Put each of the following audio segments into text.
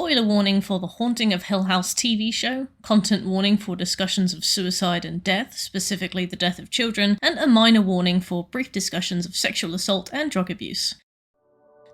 spoiler warning for the Haunting of Hill House TV show, content warning for discussions of suicide and death, specifically the death of children, and a minor warning for brief discussions of sexual assault and drug abuse.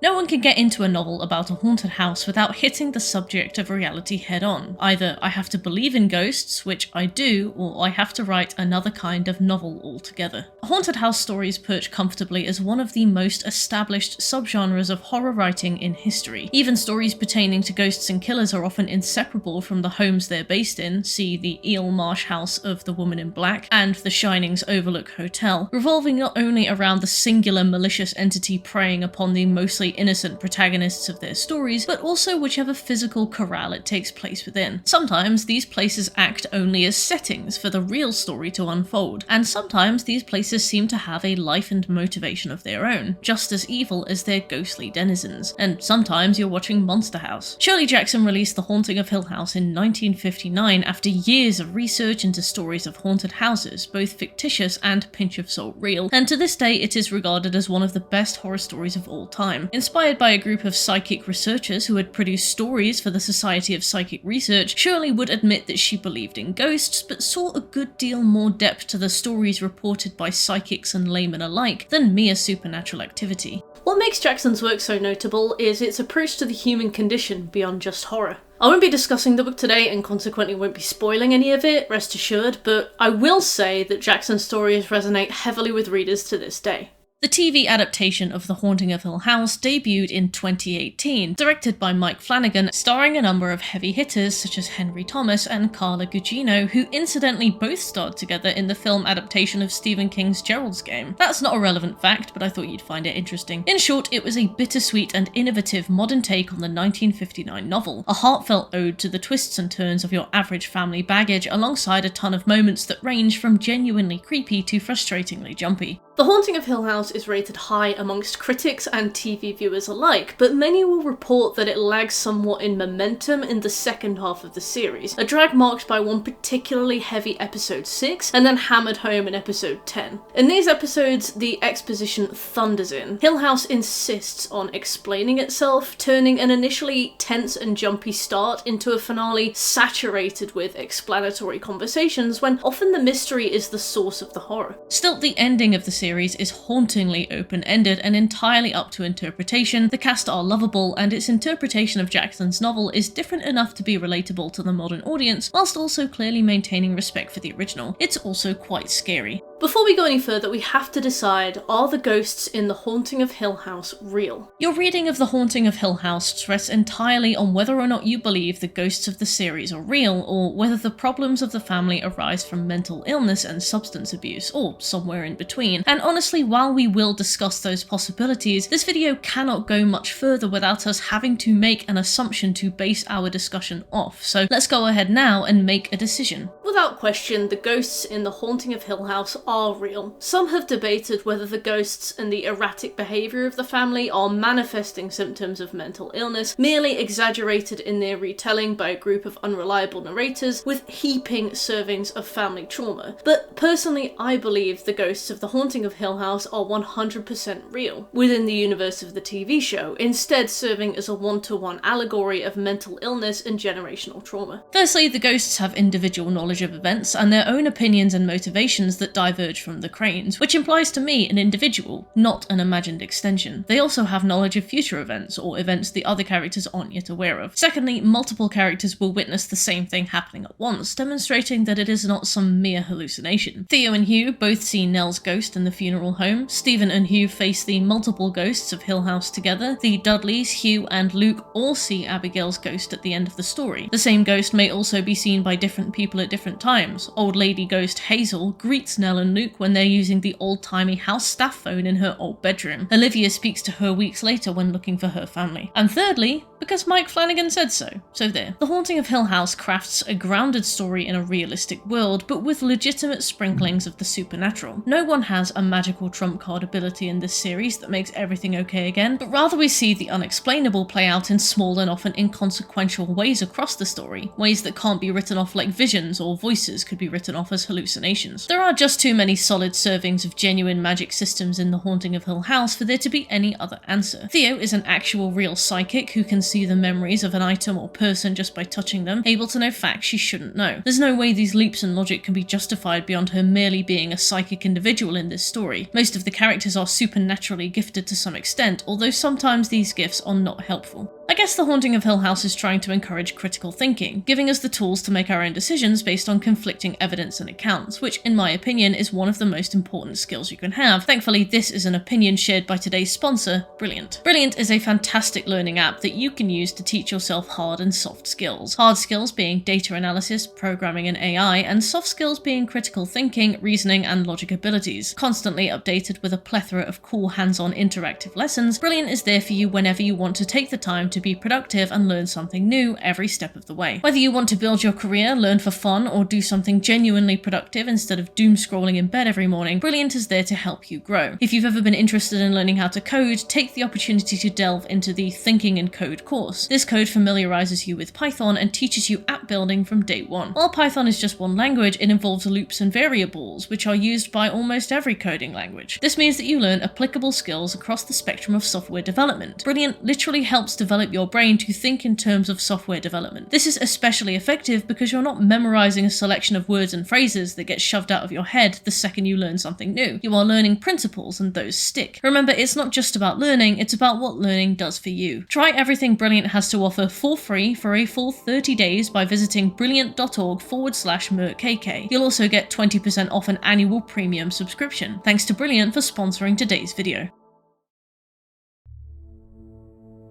No one can get into a novel about a haunted house without hitting the subject of reality head-on. Either I have to believe in ghosts, which I do, or I have to write another kind of novel altogether. Haunted house stories perch comfortably as one of the most established subgenres of horror writing in history. Even stories pertaining to ghosts and killers are often inseparable from the homes they're based in, see the Eel Marsh house of The Woman in Black and The Shining's Overlook Hotel, revolving not only around the singular malicious entity preying upon the mostly innocent protagonists of their stories, but also whichever physical corral it takes place within. Sometimes these places act only as settings for the real story to unfold, and sometimes these places seem to have a life and motivation of their own, just as evil as their ghostly denizens, and sometimes you're watching Monster House. Shirley Jackson released The Haunting of Hill House in 1959 after years of research into stories of haunted houses, both fictitious and pinch of salt real, and to this day it is regarded as one of the best horror stories of all time. Inspired by a group of psychic researchers who had produced stories for the Society of Psychic Research, Shirley would admit that she believed in ghosts, but saw a good deal more depth to the stories reported by psychics and laymen alike than mere supernatural activity. What makes Jackson's work so notable is its approach to the human condition beyond just horror. I won't be discussing the book today and consequently won't be spoiling any of it, rest assured, but I will say that Jackson's stories resonate heavily with readers to this day. The TV adaptation of The Haunting of Hill House debuted in 2018, directed by Mike Flanagan, starring a number of heavy hitters such as Henry Thomas and Carla Gugino, who incidentally both starred together in the film adaptation of Stephen King's Gerald's Game. That's not a relevant fact, but I thought you'd find it interesting. In short, it was a bittersweet and innovative modern take on the 1959 novel, a heartfelt ode to the twists and turns of your average family baggage, alongside a ton of moments that range from genuinely creepy to frustratingly jumpy. The Haunting of Hill House is rated high amongst critics and TV viewers alike, but many will report that it lags somewhat in momentum in the second half of the series, a drag marked by one particularly heavy episode 6 and then hammered home in episode 10. In these episodes, the exposition thunders in. Hill House insists on explaining itself, turning an initially tense and jumpy start into a finale saturated with explanatory conversations when often the mystery is the source of the horror. Still, the ending of the series is hauntingly open-ended and entirely up to interpretation. The cast are lovable, and its interpretation of Jackson's novel is different enough to be relatable to the modern audience, whilst also clearly maintaining respect for the original. It's also quite scary. Before we go any further, we have to decide, are the ghosts in The Haunting of Hill House real? Your reading of The Haunting of Hill House rests entirely on whether or not you believe the ghosts of the series are real, or whether the problems of the family arise from mental illness and substance abuse, or somewhere in between. And honestly, while we will discuss those possibilities, this video cannot go much further without us having to make an assumption to base our discussion off. So let's go ahead now and make a decision. Without question, the ghosts in The Haunting of Hill House are real. Some have debated whether the ghosts and the erratic behaviour of the family are manifesting symptoms of mental illness, merely exaggerated in their retelling by a group of unreliable narrators with heaping servings of family trauma. But personally, I believe the ghosts of The Haunting of Hill House are 100% real, within the universe of the TV show, instead serving as a one-to-one allegory of mental illness and generational trauma. Firstly, the ghosts have individual knowledge of events and their own opinions and motivations that diverge from the Cranes, which implies to me an individual, not an imagined extension. They also have knowledge of future events, or events the other characters aren't yet aware of. Secondly, multiple characters will witness the same thing happening at once, demonstrating that it is not some mere hallucination. Theo and Hugh both see Nell's ghost in the funeral home. Stephen and Hugh face the multiple ghosts of Hill House together. The Dudleys, Hugh and Luke all see Abigail's ghost at the end of the story. The same ghost may also be seen by different people at different times. Old lady ghost Hazel greets Nell and Luke when they're using the old-timey house staff phone in her old bedroom. Olivia speaks to her weeks later when looking for her family. And thirdly, because Mike Flanagan said so. So there. The Haunting of Hill House crafts a grounded story in a realistic world, but with legitimate sprinklings of the supernatural. No one has a magical trump card ability in this series that makes everything okay again, but rather we see the unexplainable play out in small and often inconsequential ways across the story, ways that can't be written off like visions or voices could be written off as hallucinations. There are just too many solid servings of genuine magic systems in The Haunting of Hill House for there to be any other answer. Theo is an actual real psychic who can see the memories of an item or person just by touching them, able to know facts she shouldn't know. There's no way these leaps in logic can be justified beyond her merely being a psychic individual in this story. Most of the characters are supernaturally gifted to some extent, although sometimes these gifts are not helpful. I guess The Haunting of Hill House is trying to encourage critical thinking, giving us the tools to make our own decisions based on conflicting evidence and accounts, which in my opinion is one of the most important skills you can have. Thankfully, this is an opinion shared by today's sponsor, Brilliant. Brilliant is a fantastic learning app that you can use to teach yourself hard and soft skills. Hard skills being data analysis, programming and AI, and soft skills being critical thinking, reasoning and logic abilities. Constantly updated with a plethora of cool hands-on interactive lessons, Brilliant is there for you whenever you want to take the time to be productive and learn something new every step of the way. Whether you want to build your career, learn for fun, or do something genuinely productive instead of doom scrolling in bed every morning, Brilliant is there to help you grow. If you've ever been interested in learning how to code, take the opportunity to delve into the Thinking in Code course. This code familiarizes you with Python and teaches you app building from day one. While Python is just one language, it involves loops and variables, which are used by almost every coding language. This means that you learn applicable skills across the spectrum of software development. Brilliant literally helps develop your brain to think in terms of software development. This is especially effective because you're not memorizing a selection of words and phrases that get shoved out of your head the second you learn something new. You are learning principles and those stick. Remember, it's not just about learning, it's about what learning does for you. Try everything Brilliant has to offer for free for a full 30 days by visiting brilliant.org/merkkk. You'll also get 20% off an annual premium subscription. Thanks to Brilliant for sponsoring today's video.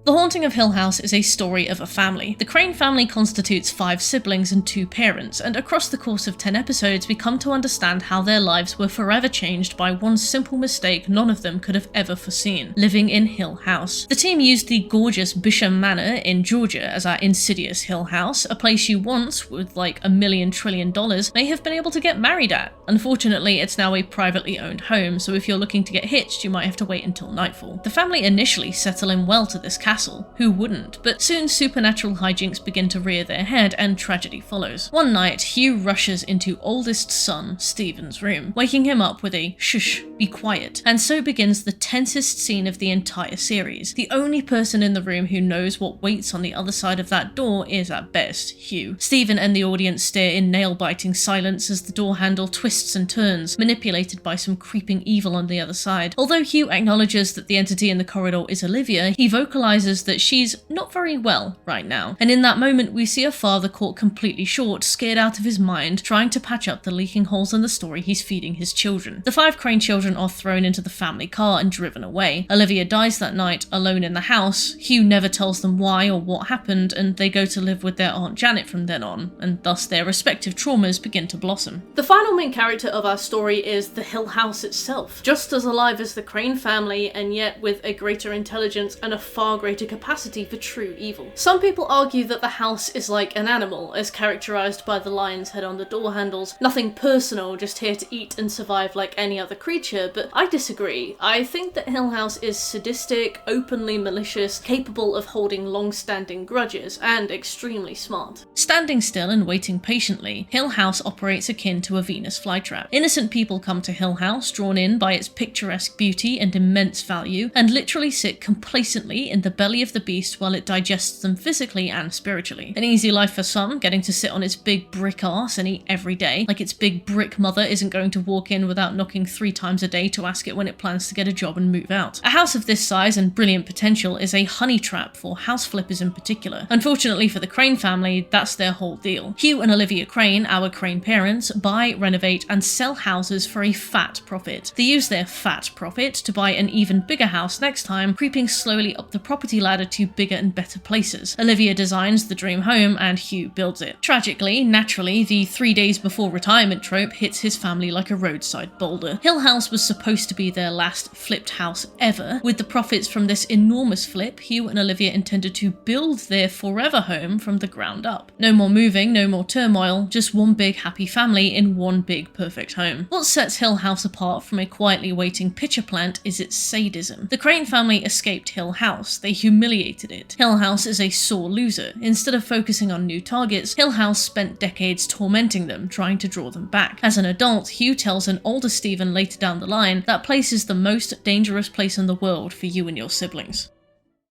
The Haunting of Hill House is a story of a family. The Crane family constitutes 5 siblings and 2 parents, and across the course of 10 episodes we come to understand how their lives were forever changed by one simple mistake none of them could have ever foreseen: living in Hill House. The team used the gorgeous Bisham Manor in Georgia as our insidious Hill House, a place you once, with like $1 million trillion, may have been able to get married at. Unfortunately, it's now a privately owned home, so if you're looking to get hitched, you might have to wait until nightfall. The family initially settle in well to this castle. Who wouldn't? But soon supernatural hijinks begin to rear their head and tragedy follows. One night, Hugh rushes into oldest son Stephen's room, waking him up with a "shush, be quiet," and so begins the tensest scene of the entire series. The only person in the room who knows what waits on the other side of that door is, at best, Hugh. Stephen and the audience stare in nail-biting silence as the door handle twists and turns, manipulated by some creeping evil on the other side. Although Hugh acknowledges that the entity in the corridor is Olivia, he vocalizes that she's not very well right now. And in that moment we see a father caught completely short, scared out of his mind, trying to patch up the leaking holes in the story he's feeding his children. The 5 Crane children are thrown into the family car and driven away. Olivia dies that night, alone in the house. Hugh never tells them why or what happened, and they go to live with their Aunt Janet from then on, and thus their respective traumas begin to blossom. The final main character of our story is the Hill House itself, just as alive as the Crane family, and yet with a greater intelligence and a far greater capacity for true evil. Some people argue that the house is like an animal, as characterized by the lion's head on the door handles, nothing personal, just here to eat and survive like any other creature, but I disagree. I think that Hill House is sadistic, openly malicious, capable of holding long-standing grudges, and extremely smart. Standing still and waiting patiently, Hill House operates akin to a Venus flytrap. Innocent people come to Hill House, drawn in by its picturesque beauty and immense value, and literally sit complacently in the belly of the beast while it digests them physically and spiritually. An easy life for some, getting to sit on its big brick arse and eat every day, like its big brick mother isn't going to walk in without knocking 3 times a day to ask it when it plans to get a job and move out. A house of this size and brilliant potential is a honey trap for house flippers in particular. Unfortunately for the Crane family, that's their whole deal. Hugh and Olivia Crane, our Crane parents, buy, renovate, and sell houses for a fat profit. They use their fat profit to buy an even bigger house next time, creeping slowly up the property ladder to bigger and better places. Olivia designs the dream home and Hugh builds it. Tragically, naturally, the 3 days before retirement trope hits his family like a roadside boulder. Hill House was supposed to be their last flipped house ever. With the profits from this enormous flip, Hugh and Olivia intended to build their forever home from the ground up. No more moving, no more turmoil, just one big happy family in one big perfect home. What sets Hill House apart from a quietly waiting pitcher plant is its sadism. The Crane family escaped Hill House. They humiliated it. Hill House is a sore loser. Instead of focusing on new targets, Hill House spent decades tormenting them, trying to draw them back. As an adult, Hugh tells an older Stephen later down the line that place is the most dangerous place in the world for you and your siblings.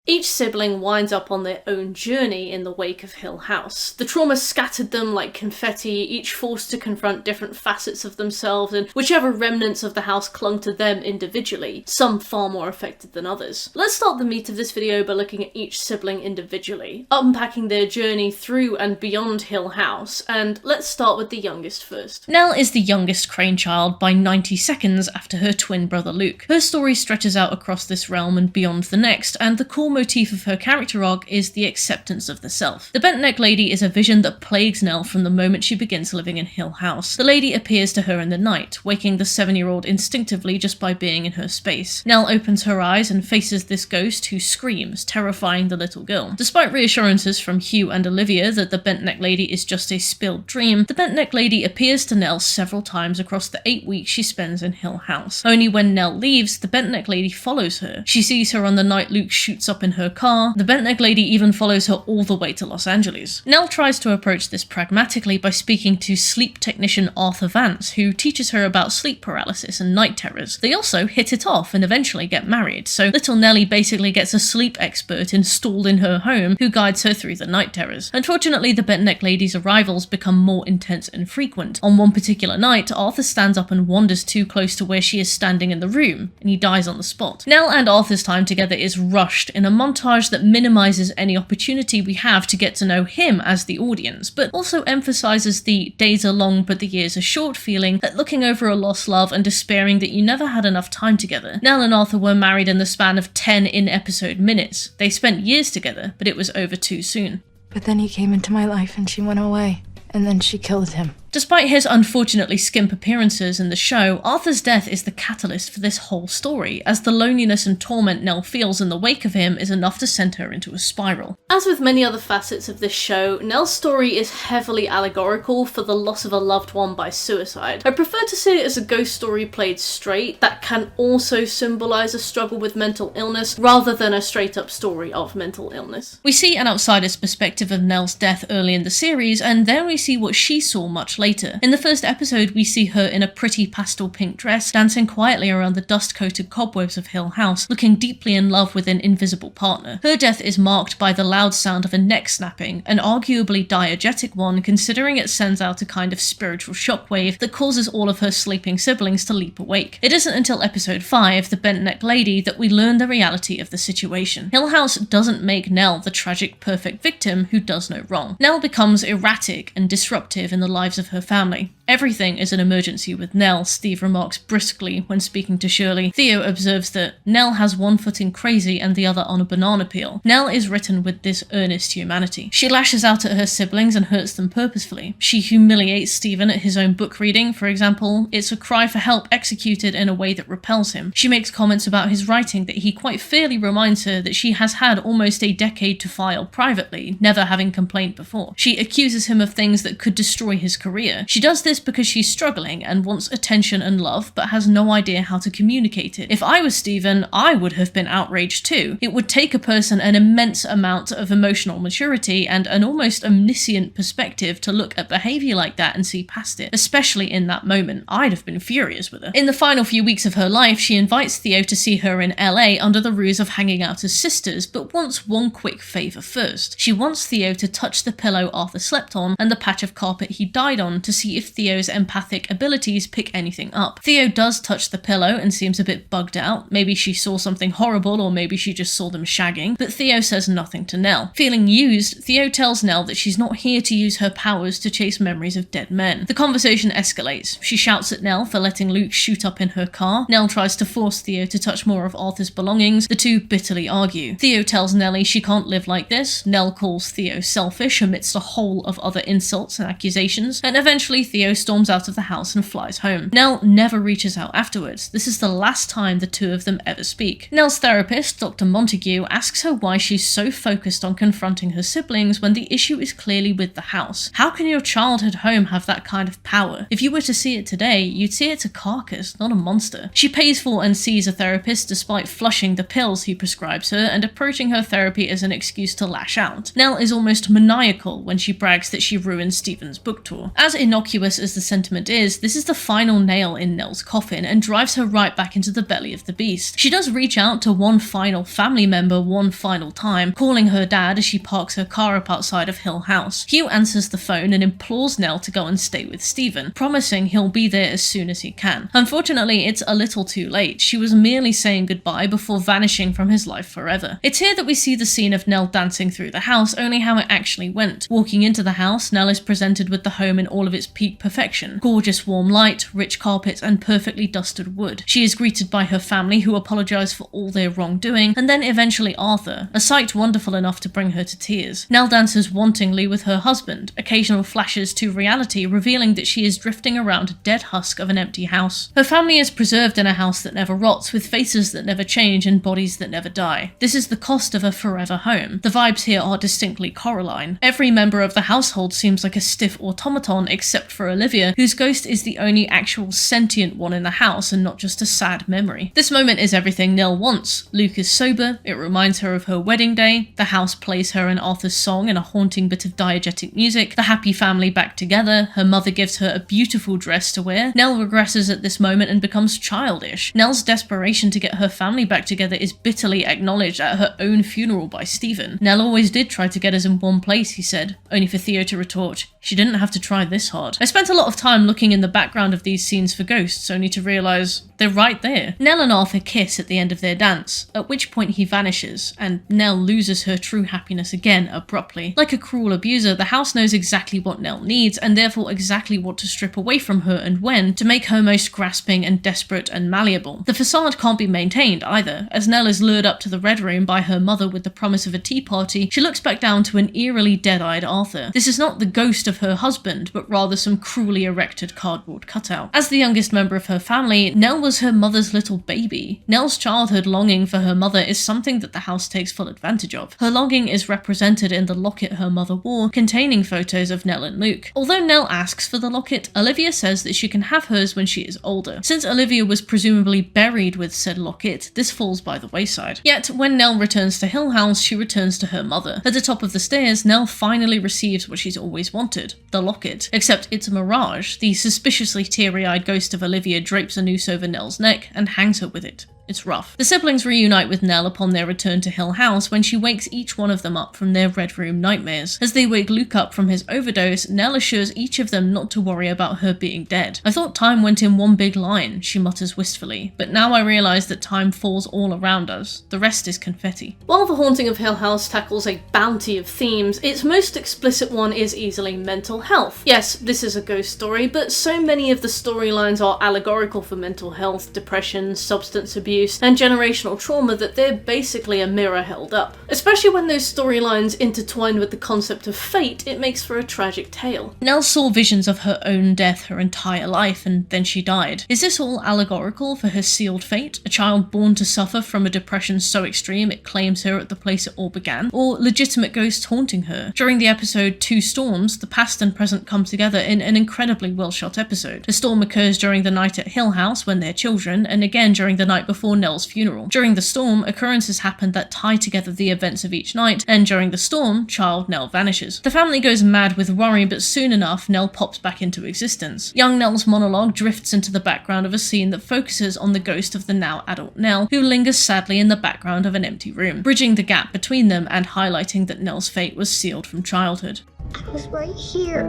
Each sibling winds up on their own journey in the wake of Hill House. The trauma scattered them like confetti, each forced to confront different facets of themselves and whichever remnants of the house clung to them individually, some far more affected than others. Let's start the meat of this video by looking at each sibling individually, unpacking their journey through and beyond Hill House, and let's start with the youngest first. Nell is the youngest Crane child by 90 seconds after her twin brother Luke. Her story stretches out across this realm and beyond the next, and the core motif of her character arc is the acceptance of the self. The bent neck lady is a vision that plagues Nell from the moment she begins living in Hill House. The lady appears to her in the night, waking the 7-year-old instinctively just by being in her space. Nell opens her eyes and faces this ghost who screams, terrifying the little girl. Despite reassurances from Hugh and Olivia that the bent neck lady is just a spilled dream, the bent neck lady appears to Nell several times across the 8 weeks she spends in Hill House. Only when Nell leaves, the bent neck lady follows her. She sees her on the night Luke shoots up in her car. The bent neck lady even follows her all the way to Los Angeles. Nell tries to approach this pragmatically by speaking to sleep technician Arthur Vance, who teaches her about sleep paralysis and night terrors. They also hit it off and eventually get married, so little Nellie basically gets a sleep expert installed in her home who guides her through the night terrors. Unfortunately, the bent neck lady's arrivals become more intense and frequent. On one particular night, Arthur stands up and wanders too close to where she is standing in the room, and he dies on the spot. Nell and Arthur's time together is rushed in a montage that minimizes any opportunity we have to get to know him as the audience, but also emphasizes the days are long but the years are short feeling that looking over a lost love and despairing that you never had enough time together. Nell and Arthur were married in the span of 10 in-episode minutes. They spent years together, but it was over too soon. But then he came into my life and she went away, and then she killed him. Despite his unfortunately skimp appearances in the show, Arthur's death is the catalyst for this whole story, as the loneliness and torment Nell feels in the wake of him is enough to send her into a spiral. As with many other facets of this show, Nell's story is heavily allegorical for the loss of a loved one by suicide. I prefer to see it as a ghost story played straight that can also symbolise a struggle with mental illness, rather than a straight-up story of mental illness. We see an outsider's perspective of Nell's death early in the series, and then we see what she saw much later. In the first episode, we see her in a pretty pastel pink dress, dancing quietly around the dust-coated cobwebs of Hill House, looking deeply in love with an invisible partner. Her death is marked by the loud sound of a neck snapping, an arguably diegetic one considering it sends out a kind of spiritual shockwave that causes all of her sleeping siblings to leap awake. It isn't until episode 5, The Bent Neck Lady, that we learn the reality of the situation. Hill House doesn't make Nell the tragic perfect victim who does no wrong. Nell becomes erratic and disruptive in the lives of her family. Everything is an emergency with Nell, Steve remarks briskly when speaking to Shirley. Theo observes that Nell has one foot in crazy and the other on a banana peel. Nell is written with this earnest humanity. She lashes out at her siblings and hurts them purposefully. She humiliates Stephen at his own book reading, for example. It's a cry for help executed in a way that repels him. She makes comments about his writing that he quite fairly reminds her that she has had almost a decade to file privately, never having complained before. She accuses him of things that could destroy his career. She does this because she's struggling and wants attention and love, but has no idea how to communicate it. If I was Stephen, I would have been outraged too. It would take a person an immense amount of emotional maturity and an almost omniscient perspective to look at behaviour like that and see past it, especially in that moment. I'd have been furious with her. In the final few weeks of her life, she invites Theo to see her in LA under the ruse of hanging out as sisters, but wants one quick favour first. She wants Theo to touch the pillow Arthur slept on and the patch of carpet he died on to see if Theo's empathic abilities pick anything up. Theo does touch the pillow and seems a bit bugged out. Maybe she saw something horrible, or maybe she just saw them shagging, but Theo says nothing to Nell. Feeling used, Theo tells Nell that she's not here to use her powers to chase memories of dead men. The conversation escalates. She shouts at Nell for letting Luke shoot up in her car. Nell tries to force Theo to touch more of Arthur's belongings. The two bitterly argue. Theo tells Nellie she can't live like this. Nell calls Theo selfish amidst a whole of other insults and accusations, and eventually Theo Theo storms out of the house and flies home. Nell never reaches out afterwards. This is the last time the two of them ever speak. Nell's therapist, Dr. Montague, asks her why she's so focused on confronting her siblings when the issue is clearly with the house. How can your childhood home have that kind of power? If you were to see it today, you'd see it's a carcass, not a monster. She pays for and sees a therapist despite flushing the pills he prescribes her and approaching her therapy as an excuse to lash out. Nell is almost maniacal when she brags that she ruined Stephen's book tour. As innocuous as the sentiment is, this is the final nail in Nell's coffin and drives her right back into the belly of the beast. She does reach out to one final family member one final time, calling her dad as she parks her car up outside of Hill House. Hugh answers the phone and implores Nell to go and stay with Stephen, promising he'll be there as soon as he can. Unfortunately, it's a little too late. She was merely saying goodbye before vanishing from his life forever. It's here that we see the scene of Nell dancing through the house, only how it actually went. Walking into the house, Nell is presented with the home in all of its peak perfection. Gorgeous warm light, rich carpets, and perfectly dusted wood. She is greeted by her family, who apologise for all their wrongdoing, and then eventually Arthur, a sight wonderful enough to bring her to tears. Nell dances wantingly with her husband, occasional flashes to reality revealing that she is drifting around a dead husk of an empty house. Her family is preserved in a house that never rots, with faces that never change and bodies that never die. This is the cost of a forever home. The vibes here are distinctly Coraline. Every member of the household seems like a stiff automaton except for Olivia, whose ghost is the only actual sentient one in the house and not just a sad memory. This moment is everything Nell wants. Luke is sober, it reminds her of her wedding day, the house plays her and Arthur's song in a haunting bit of diegetic music, the happy family back together, her mother gives her a beautiful dress to wear. Nell regresses at this moment and becomes childish. Nell's desperation to get her family back together is bitterly acknowledged at her own funeral by Stephen. Nell always did try to get us in one place, he said, only for Theo to retort, she didn't have to try this hard. I spent a lot of time looking in the background of these scenes for ghosts, only to realise they're right there. Nell and Arthur kiss at the end of their dance, at which point he vanishes, and Nell loses her true happiness again abruptly. Like a cruel abuser, the house knows exactly what Nell needs, and therefore exactly what to strip away from her and when, to make her most grasping and desperate and malleable. The facade can't be maintained either. As Nell is lured up to the Red Room by her mother with the promise of a tea party, she looks back down to an eerily dead-eyed Arthur. This is not the ghost of her husband, but rather some cruelly erected cardboard cutout. As the youngest member of her family, Nell was her mother's little baby. Nell's childhood longing for her mother is something that the house takes full advantage of. Her longing is represented in the locket her mother wore, containing photos of Nell and Luke. Although Nell asks for the locket, Olivia says that she can have hers when she is older. Since Olivia was presumably buried with said locket, this falls by the wayside. Yet, when Nell returns to Hill House, she returns to her mother. At the top of the stairs, Nell finally receives what she's always wanted, the locket. Except it's a mirage. The suspiciously teary-eyed ghost of Olivia drapes a noose over Nell's neck and hangs her with it. It's rough. The siblings reunite with Nell upon their return to Hill House when she wakes each one of them up from their Red Room nightmares. As they wake Luke up from his overdose, Nell assures each of them not to worry about her being dead. I thought time went in one big line, she mutters wistfully, but now I realise that time falls all around us. The rest is confetti. While The Haunting of Hill House tackles a bounty of themes, its most explicit one is easily mental health. Yes, this is a ghost story, but so many of the storylines are allegorical for mental health, depression, substance abuse, and generational trauma that they're basically a mirror held up. Especially when those storylines intertwine with the concept of fate, it makes for a tragic tale. Nell saw visions of her own death her entire life, and then she died. Is this all allegorical for her sealed fate? A child born to suffer from a depression so extreme it claims her at the place it all began? Or legitimate ghosts haunting her? During the episode Two Storms, the past and present come together in an incredibly well-shot episode. A storm occurs during the night at Hill House when they're children, and again during the night before Nell's funeral. During the storm, occurrences happen that tie together the events of each night, and during the storm, child Nell vanishes. The family goes mad with worry, but soon enough, Nell pops back into existence. Young Nell's monologue drifts into the background of a scene that focuses on the ghost of the now adult Nell, who lingers sadly in the background of an empty room, bridging the gap between them and highlighting that Nell's fate was sealed from childhood. I was right here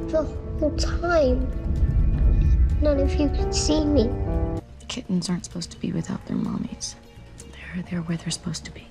the whole time. None of you could see me. Kittens aren't supposed to be without their mommies. They're where they're supposed to be.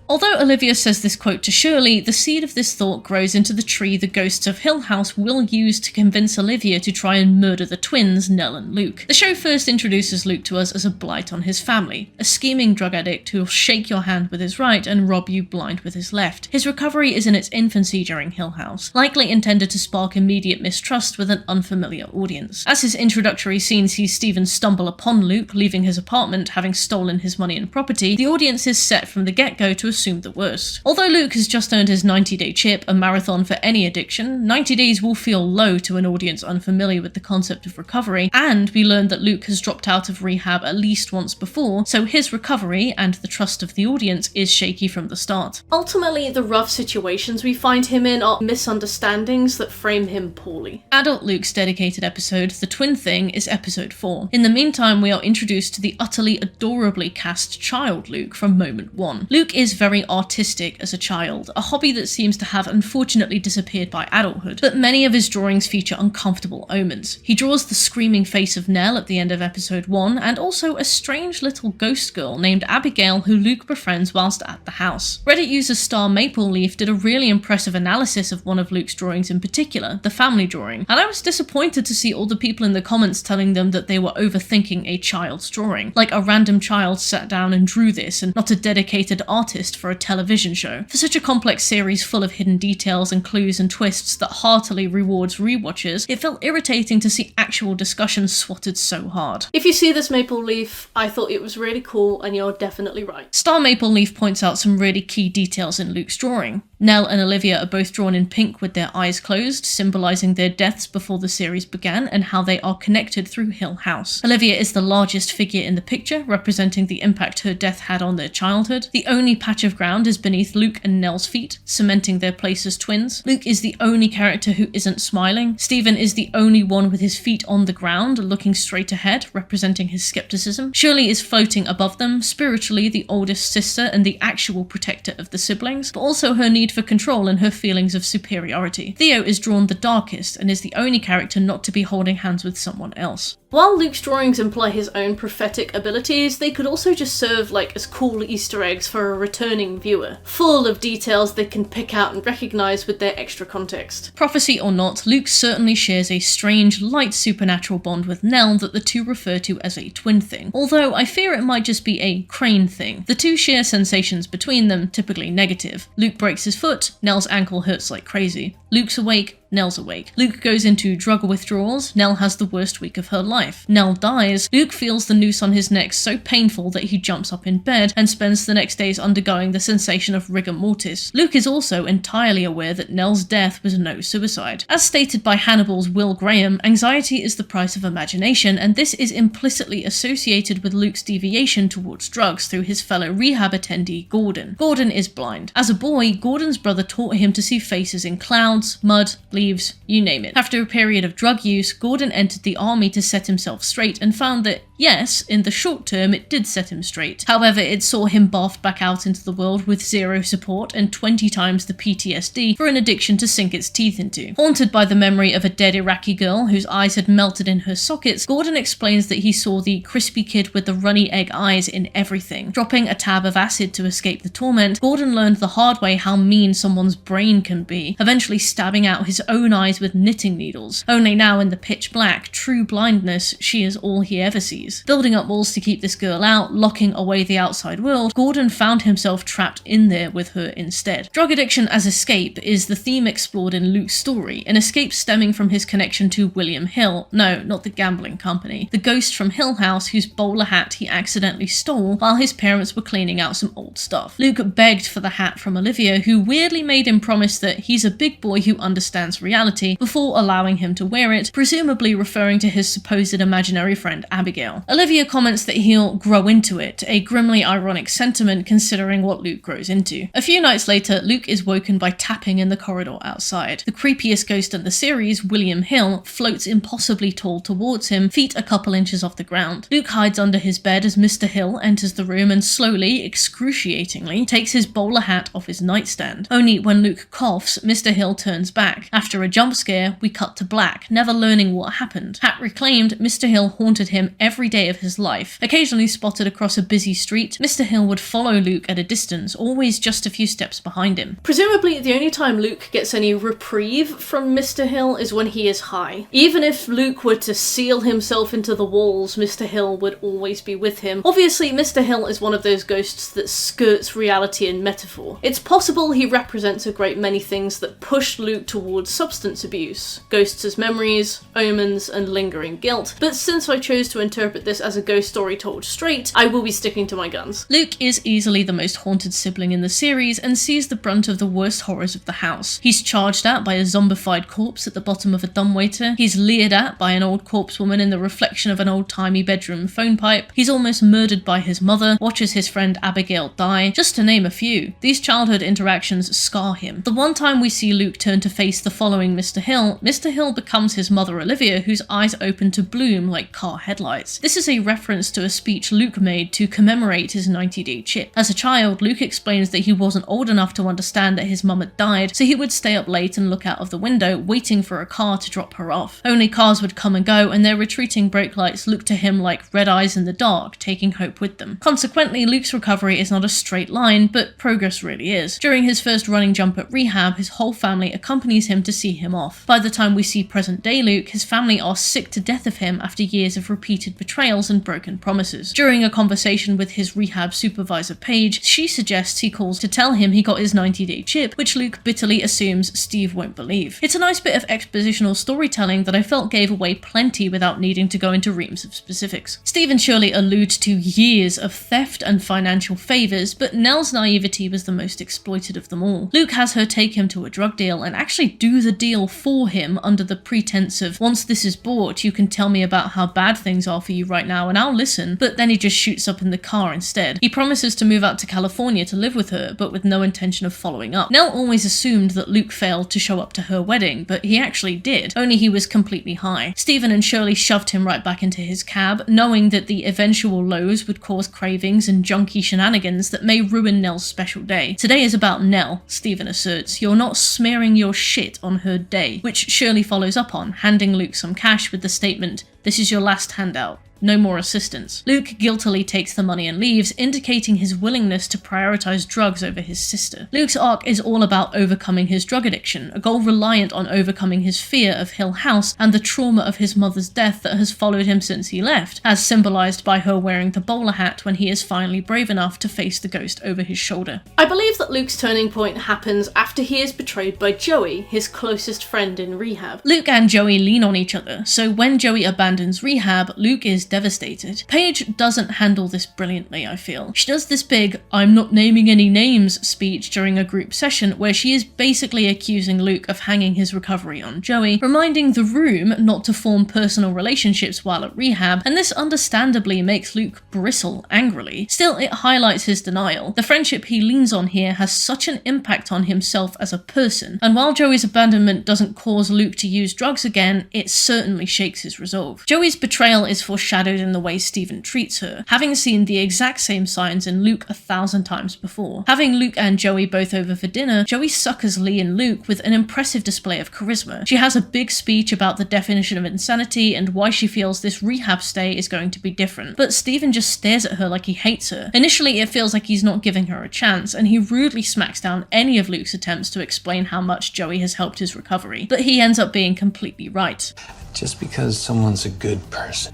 Although Olivia says this quote to Shirley, the seed of this thought grows into the tree the ghosts of Hill House will use to convince Olivia to try and murder the twins, Nell and Luke. The show first introduces Luke to us as a blight on his family, a scheming drug addict who'll shake your hand with his right and rob you blind with his left. His recovery is in its infancy during Hill House, likely intended to spark immediate mistrust with an unfamiliar audience. As his introductory scene sees Stephen stumble upon Luke leaving his apartment having stolen his money and property, the audience is set from the get-go to assume the worst. Although Luke has just earned his 90-day chip, a marathon for any addiction, 90 days will feel low to an audience unfamiliar with the concept of recovery, and we learn that Luke has dropped out of rehab at least once before, so his recovery and the trust of the audience is shaky from the start. Ultimately, the rough situations we find him in are misunderstandings that frame him poorly. Adult Luke's dedicated episode, The Twin Thing, is episode 4. In the meantime, we are introduced to the utterly adorably cast child Luke from moment 1. Luke is very artistic as a child, a hobby that seems to have unfortunately disappeared by adulthood, but many of his drawings feature uncomfortable omens. He draws the screaming face of Nell at the end of episode 1, and also a strange little ghost girl named Abigail who Luke befriends whilst at the house. Reddit user Star Maple Leaf did a really impressive analysis of one of Luke's drawings in particular, the family drawing, and I was disappointed to see all the people in the comments telling them that they were overthinking a child's drawing, like a random child sat down and drew this and not a dedicated artist for a television show. For such a complex series full of hidden details and clues and twists that heartily rewards rewatchers, it felt irritating to see actual discussion swatted so hard. If you see this, Maple Leaf, I thought it was really cool and you're definitely right. Star Maple Leaf points out some really key details in Luke's drawing. Nell and Olivia are both drawn in pink with their eyes closed, symbolising their deaths before the series began and how they are connected through Hill House. Olivia is the largest figure in the picture, representing the impact her death had on their childhood. The only patch of ground is beneath Luke and Nell's feet, cementing their place as twins. Luke is the only character who isn't smiling. Stephen is the only one with his feet on the ground, looking straight ahead, representing his skepticism. Shirley is floating above them, spiritually the oldest sister and the actual protector of the siblings, but also her need for control and her feelings of superiority. Theo is drawn the darkest and is the only character not to be holding hands with someone else. While Luke's drawings imply his own prophetic abilities, they could also just serve as cool Easter eggs for a returning viewer, full of details they can pick out and recognise with their extra context. Prophecy or not, Luke certainly shares a strange, light supernatural bond with Nell that the two refer to as a twin thing, although I fear it might just be a crane thing. The two share sensations between them, typically negative. Luke breaks his foot, Nell's ankle hurts like crazy. Luke's awake, Nell's awake. Luke goes into drug withdrawals, Nell has the worst week of her life. Nell dies, Luke feels the noose on his neck so painful that he jumps up in bed and spends the next days undergoing the sensation of rigor mortis. Luke is also entirely aware that Nell's death was no suicide. As stated by Hannibal's Will Graham, anxiety is the price of imagination, and this is implicitly associated with Luke's deviation towards drugs through his fellow rehab attendee Gordon. Gordon is blind. As a boy, Gordon's brother taught him to see faces in clouds, mud, leaves, you name it. After a period of drug use, Gordon entered the army to set himself straight and found that, yes, in the short term it did set him straight. However, it saw him barfed back out into the world with zero support and 20 times the PTSD for an addiction to sink its teeth into. Haunted by the memory of a dead Iraqi girl whose eyes had melted in her sockets, Gordon explains that he saw the crispy kid with the runny egg eyes in everything. Dropping a tab of acid to escape the torment, Gordon learned the hard way how mean someone's brain can be, eventually stabbing out his own eyes with knitting needles. Only now in the pitch black, true blindness, she is all he ever sees. Building up walls to keep this girl out, locking away the outside world, Gordon found himself trapped in there with her instead. Drug addiction as escape is the theme explored in Luke's story, an escape stemming from his connection to William Hill, no, not the gambling company, the ghost from Hill House whose bowler hat he accidentally stole while his parents were cleaning out some old stuff. Luke begged for the hat from Olivia, who weirdly made him promise that he's a big boy who understands reality, before allowing him to wear it, presumably referring to his supposed imaginary friend Abigail. Olivia comments that he'll grow into it, a grimly ironic sentiment considering what Luke grows into. A few nights later, Luke is woken by tapping in the corridor outside. The creepiest ghost in the series, William Hill, floats impossibly tall towards him, feet a couple inches off the ground. Luke hides under his bed as Mr. Hill enters the room and slowly, excruciatingly, takes his bowler hat off his nightstand. Only when Luke coughs, Mr. Hill turns back. After After a jump scare, we cut to black, never learning what happened. Hat reclaimed, Mr. Hill haunted him every day of his life. Occasionally spotted across a busy street, Mr. Hill would follow Luke at a distance, always just a few steps behind him. Presumably, the only time Luke gets any reprieve from Mr. Hill is when he is high. Even if Luke were to seal himself into the walls, Mr. Hill would always be with him. Obviously, Mr. Hill is one of those ghosts that skirts reality and metaphor. It's possible he represents a great many things that push Luke towards substance abuse, ghosts as memories, omens, and lingering guilt, but since I chose to interpret this as a ghost story told straight, I will be sticking to my guns. Luke is easily the most haunted sibling in the series and sees the brunt of the worst horrors of the house. He's charged at by a zombified corpse at the bottom of a dumbwaiter, he's leered at by an old corpse woman in the reflection of an old-timey bedroom phone pipe, he's almost murdered by his mother, watches his friend Abigail die, just to name a few. These childhood interactions scar him. The one time we see Luke turn to face the following Mr. Hill becomes his mother Olivia, whose eyes open to bloom like car headlights. This is a reference to a speech Luke made to commemorate his 90-day chip. As a child, Luke explains that he wasn't old enough to understand that his mum had died, so he would stay up late and look out of the window, waiting for a car to drop her off. Only cars would come and go, and their retreating brake lights looked to him like red eyes in the dark, taking hope with them. Consequently, Luke's recovery is not a straight line, but progress really is. During his first running jump at rehab, his whole family accompanies him to see him off. By the time we see present-day Luke, his family are sick to death of him after years of repeated betrayals and broken promises. During a conversation with his rehab supervisor Paige, she suggests he calls to tell him he got his 90-day chip, which Luke bitterly assumes Steve won't believe. It's a nice bit of expositional storytelling that I felt gave away plenty without needing to go into reams of specifics. Steve and Shirley allude to years of theft and financial favours, but Nell's naivety was the most exploited of them all. Luke has her take him to a drug deal and actually do the deal for him under the pretense of, once this is bought, you can tell me about how bad things are for you right now and I'll listen, but then he just shoots up in the car instead. He promises to move out to California to live with her, but with no intention of following up. Nell always assumed that Luke failed to show up to her wedding, but he actually did, only he was completely high. Stephen and Shirley shoved him right back into his cab, knowing that the eventual lows would cause cravings and junky shenanigans that may ruin Nell's special day. Today is about Nell, Stephen asserts. You're not smearing your shit on her day, which Shirley follows up on, handing Luke some cash with the statement, "This is your last handout. No more assistance." Luke guiltily takes the money and leaves, indicating his willingness to prioritize drugs over his sister. Luke's arc is all about overcoming his drug addiction, a goal reliant on overcoming his fear of Hill House and the trauma of his mother's death that has followed him since he left, as symbolized by her wearing the bowler hat when he is finally brave enough to face the ghost over his shoulder. I believe that Luke's turning point happens after he is betrayed by Joey, his closest friend in rehab. Luke and Joey lean on each other, so when Joey abandons rehab, Luke is devastated. Paige doesn't handle this brilliantly, I feel. She does this big, "I'm not naming any names" speech during a group session where she is basically accusing Luke of hanging his recovery on Joey, reminding the room not to form personal relationships while at rehab, and this understandably makes Luke bristle angrily. Still, it highlights his denial. The friendship he leans on here has such an impact on himself as a person, and while Joey's abandonment doesn't cause Luke to use drugs again, it certainly shakes his resolve. Joey's betrayal is foreshadowed in the way Stephen treats her, having seen the exact same signs in Luke 1,000 times before. Having Luke and Joey both over for dinner, Joey suckers Lee and Luke with an impressive display of charisma. She has a big speech about the definition of insanity and why she feels this rehab stay is going to be different, but Stephen just stares at her like he hates her. Initially, it feels like he's not giving her a chance, and he rudely smacks down any of Luke's attempts to explain how much Joey has helped his recovery, but he ends up being completely right. Just because someone's a good person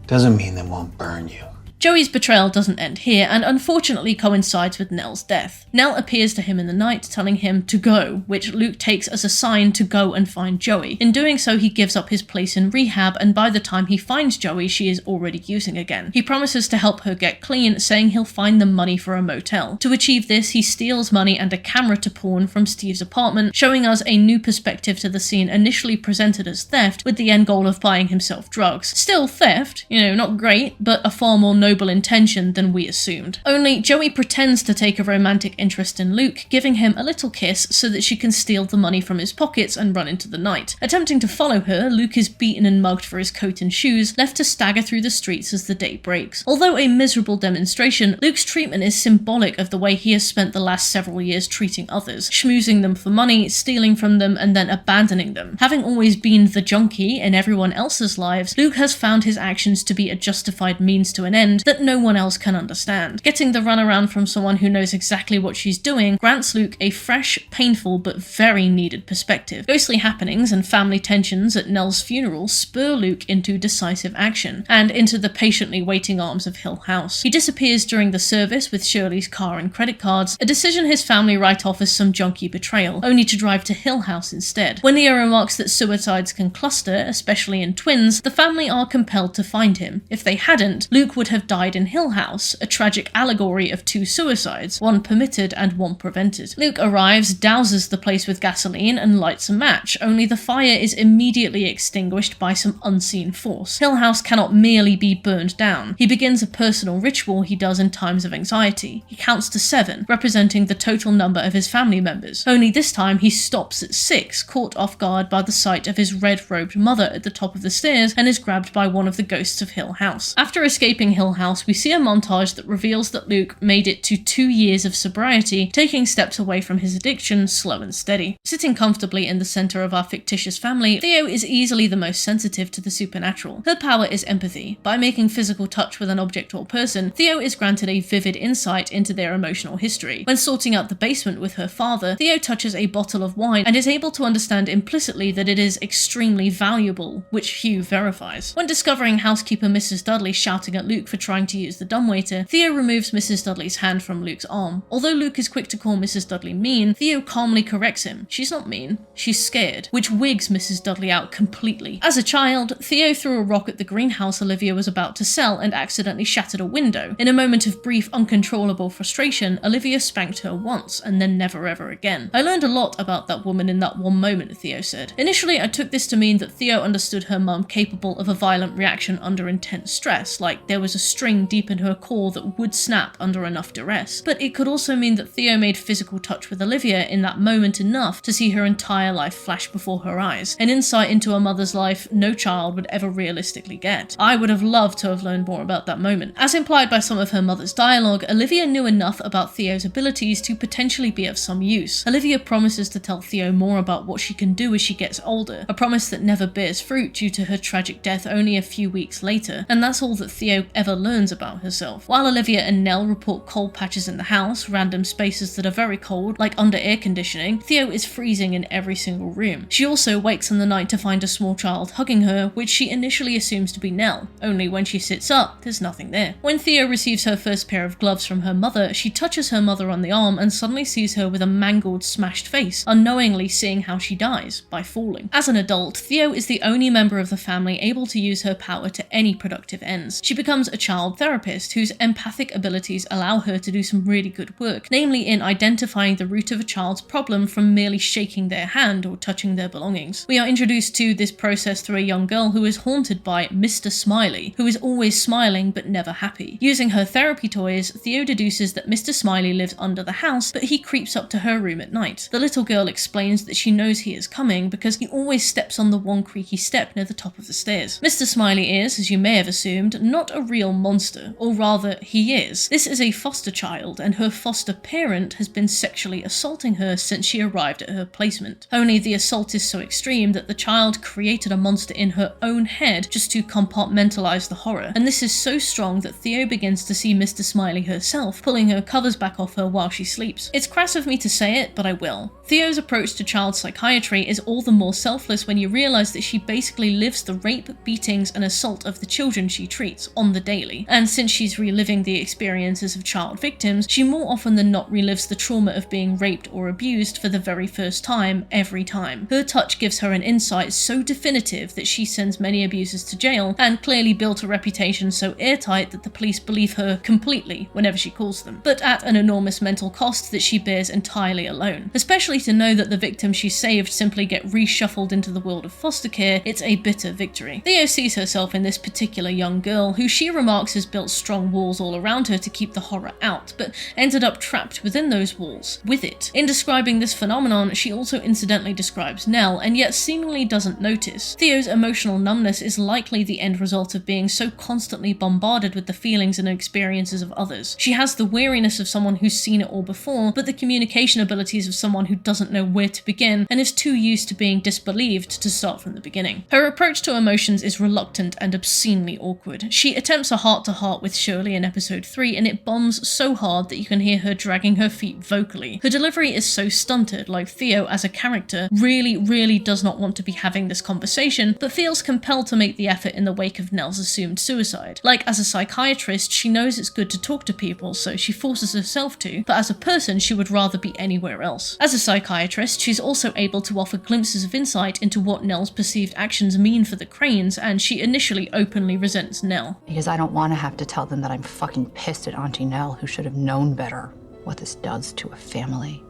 doesn't mean they won't burn you. Joey's betrayal doesn't end here, and unfortunately coincides with Nell's death. Nell appears to him in the night, telling him to go, which Luke takes as a sign to go and find Joey. In doing so, he gives up his place in rehab, and by the time he finds Joey, she is already using again. He promises to help her get clean, saying he'll find them money for a motel. To achieve this, he steals money and a camera to pawn from Steve's apartment, showing us a new perspective to the scene initially presented as theft, with the end goal of buying himself drugs. Still theft, not great, but a far more noble intention than we assumed. Only Joey pretends to take a romantic interest in Luke, giving him a little kiss so that she can steal the money from his pockets and run into the night. Attempting to follow her, Luke is beaten and mugged for his coat and shoes, left to stagger through the streets as the day breaks. Although a miserable demonstration, Luke's treatment is symbolic of the way he has spent the last several years treating others, schmoozing them for money, stealing from them, and then abandoning them. Having always been the junkie in everyone else's lives, Luke has found his actions to be a justified means to an end that no one else can understand. Getting the runaround from someone who knows exactly what she's doing grants Luke a fresh, painful, but very needed perspective. Ghostly happenings and family tensions at Nell's funeral spur Luke into decisive action, and into the patiently waiting arms of Hill House. He disappears during the service with Shirley's car and credit cards, a decision his family write off as some junkie betrayal, only to drive to Hill House instead. When Theo remarks that suicides can cluster, especially in twins, the family are compelled to find him. If they hadn't, Luke would have died in Hill House, a tragic allegory of two suicides, one permitted and one prevented. Luke arrives, douses the place with gasoline, and lights a match, only the fire is immediately extinguished by some unseen force. Hill House cannot merely be burned down. He begins a personal ritual he does in times of anxiety. He counts to 7, representing the total number of his family members. Only this time he stops at 6, caught off guard by the sight of his red-robed mother at the top of the stairs, and is grabbed by one of the ghosts of Hill House. After escaping Hill House, we see a montage that reveals that Luke made it to 2 years of sobriety, taking steps away from his addiction slow and steady. Sitting comfortably in the center of our fictitious family, Theo is easily the most sensitive to the supernatural. Her power is empathy. By making physical touch with an object or person, Theo is granted a vivid insight into their emotional history. When sorting out the basement with her father, Theo touches a bottle of wine and is able to understand implicitly that it is extremely valuable, which Hugh verifies. When discovering housekeeper Mrs. Dudley shouting at Luke for trying to use the dumbwaiter, Theo removes Mrs. Dudley's hand from Luke's arm. Although Luke is quick to call Mrs. Dudley mean, Theo calmly corrects him. She's not mean, she's scared, which wigs Mrs. Dudley out completely. As a child, Theo threw a rock at the greenhouse Olivia was about to sell and accidentally shattered a window. In a moment of brief, uncontrollable frustration, Olivia spanked her once and then never ever again. I learned a lot about that woman in that one moment, Theo said. Initially, I took this to mean that Theo understood her mum capable of a violent reaction under intense stress, like there was a string deep in her core that would snap under enough duress. But it could also mean that Theo made physical touch with Olivia in that moment enough to see her entire life flash before her eyes, an insight into a mother's life no child would ever realistically get. I would have loved to have learned more about that moment. As implied by some of her mother's dialogue, Olivia knew enough about Theo's abilities to potentially be of some use. Olivia promises to tell Theo more about what she can do as she gets older, a promise that never bears fruit due to her tragic death only a few weeks later, and that's all that Theo ever learns about herself. While Olivia and Nell report cold patches in the house, random spaces that are very cold, like under air conditioning, Theo is freezing in every single room. She also wakes in the night to find a small child hugging her, which she initially assumes to be Nell, only when she sits up, there's nothing there. When Theo receives her first pair of gloves from her mother, she touches her mother on the arm and suddenly sees her with a mangled, smashed face, unknowingly seeing how she dies, by falling. As an adult, Theo is the only member of the family able to use her power to any productive ends. She becomes a child therapist whose empathic abilities allow her to do some really good work, namely in identifying the root of a child's problem from merely shaking their hand or touching their belongings. We are introduced to this process through a young girl who is haunted by Mr. Smiley, who is always smiling but never happy. Using her therapy toys, Theo deduces that Mr. Smiley lives under the house, but he creeps up to her room at night. The little girl explains that she knows he is coming because he always steps on the one creaky step near the top of the stairs. Mr. Smiley is, as you may have assumed, not a real monster, or rather, he is. This is a foster child, and her foster parent has been sexually assaulting her since she arrived at her placement. Only the assault is so extreme that the child created a monster in her own head just to compartmentalize the horror, and this is so strong that Theo begins to see Mr. Smiley herself, pulling her covers back off her while she sleeps. It's crass of me to say it, but I will. Theo's approach to child psychiatry is all the more selfless when you realize that she basically lives the rape, beatings, and assault of the children she treats on the daily, and since she's reliving the experiences of child victims, she more often than not relives the trauma of being raped or abused for the very first time, every time. Her touch gives her an insight so definitive that she sends many abusers to jail, and clearly built a reputation so airtight that the police believe her completely whenever she calls them, but at an enormous mental cost that she bears entirely alone. Especially to know that the victims she saved simply get reshuffled into the world of foster care, it's a bitter victory. Theo sees herself in this particular young girl, who she remarks Marks has built strong walls all around her to keep the horror out, but ended up trapped within those walls, with it. In describing this phenomenon, she also incidentally describes Nell, and yet seemingly doesn't notice. Theo's emotional numbness is likely the end result of being so constantly bombarded with the feelings and experiences of others. She has the weariness of someone who's seen it all before, but the communication abilities of someone who doesn't know where to begin and is too used to being disbelieved to start from the beginning. Her approach to emotions is reluctant and obscenely awkward. She attempts a heart-to-heart with Shirley in episode 3, and it bombs so hard that you can hear her dragging her feet vocally. Her delivery is so stunted, like Theo as a character really does not want to be having this conversation, but feels compelled to make the effort in the wake of Nell's assumed suicide. Like, as a psychiatrist, she knows it's good to talk to people, so she forces herself to, but as a person, she would rather be anywhere else. As a psychiatrist, she's also able to offer glimpses of insight into what Nell's perceived actions mean for the Cranes, and she initially openly resents Nell. Because I don't want to have to tell them that I'm fucking pissed at Auntie Nell, who should have known better what this does to a family.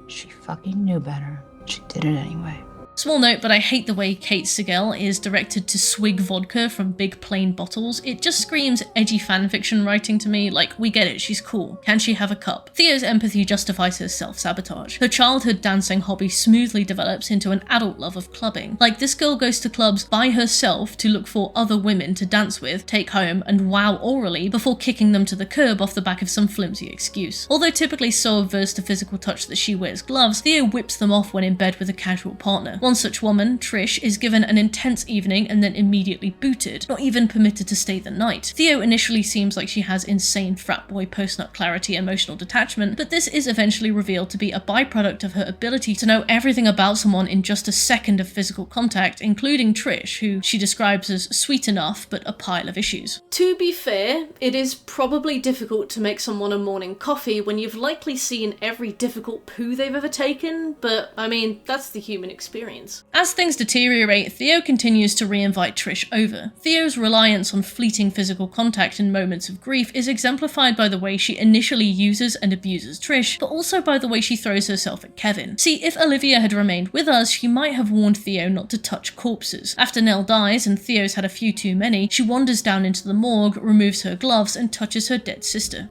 She fucking knew better. She did it anyway. Small note, but I hate the way Kate Siegel is directed to swig vodka from big plain bottles. It just screams edgy fanfiction writing to me. Like, we get it, she's cool. Can she have a cup? Theo's empathy justifies her self-sabotage. Her childhood dancing hobby smoothly develops into an adult love of clubbing. Like, this girl goes to clubs by herself to look for other women to dance with, take home, and wow orally before kicking them to the curb off the back of some flimsy excuse. Although typically so averse to physical touch that she wears gloves, Theo whips them off when in bed with a casual partner. One such woman, Trish, is given an intense evening and then immediately booted, not even permitted to stay the night. Theo initially seems like she has insane frat boy post-nut clarity emotional detachment, but this is eventually revealed to be a byproduct of her ability to know everything about someone in just a second of physical contact, including Trish, who she describes as sweet enough but a pile of issues. To be fair, it is probably difficult to make someone a morning coffee when you've likely seen every difficult poo they've ever taken, but I mean, that's the human experience. As things deteriorate, Theo continues to re-invite Trish over. Theo's reliance on fleeting physical contact in moments of grief is exemplified by the way she initially uses and abuses Trish, but also by the way she throws herself at Kevin. See, if Olivia had remained with us, she might have warned Theo not to touch corpses. After Nell dies and Theo's had a few too many, she wanders down into the morgue, removes her gloves, and touches her dead sister.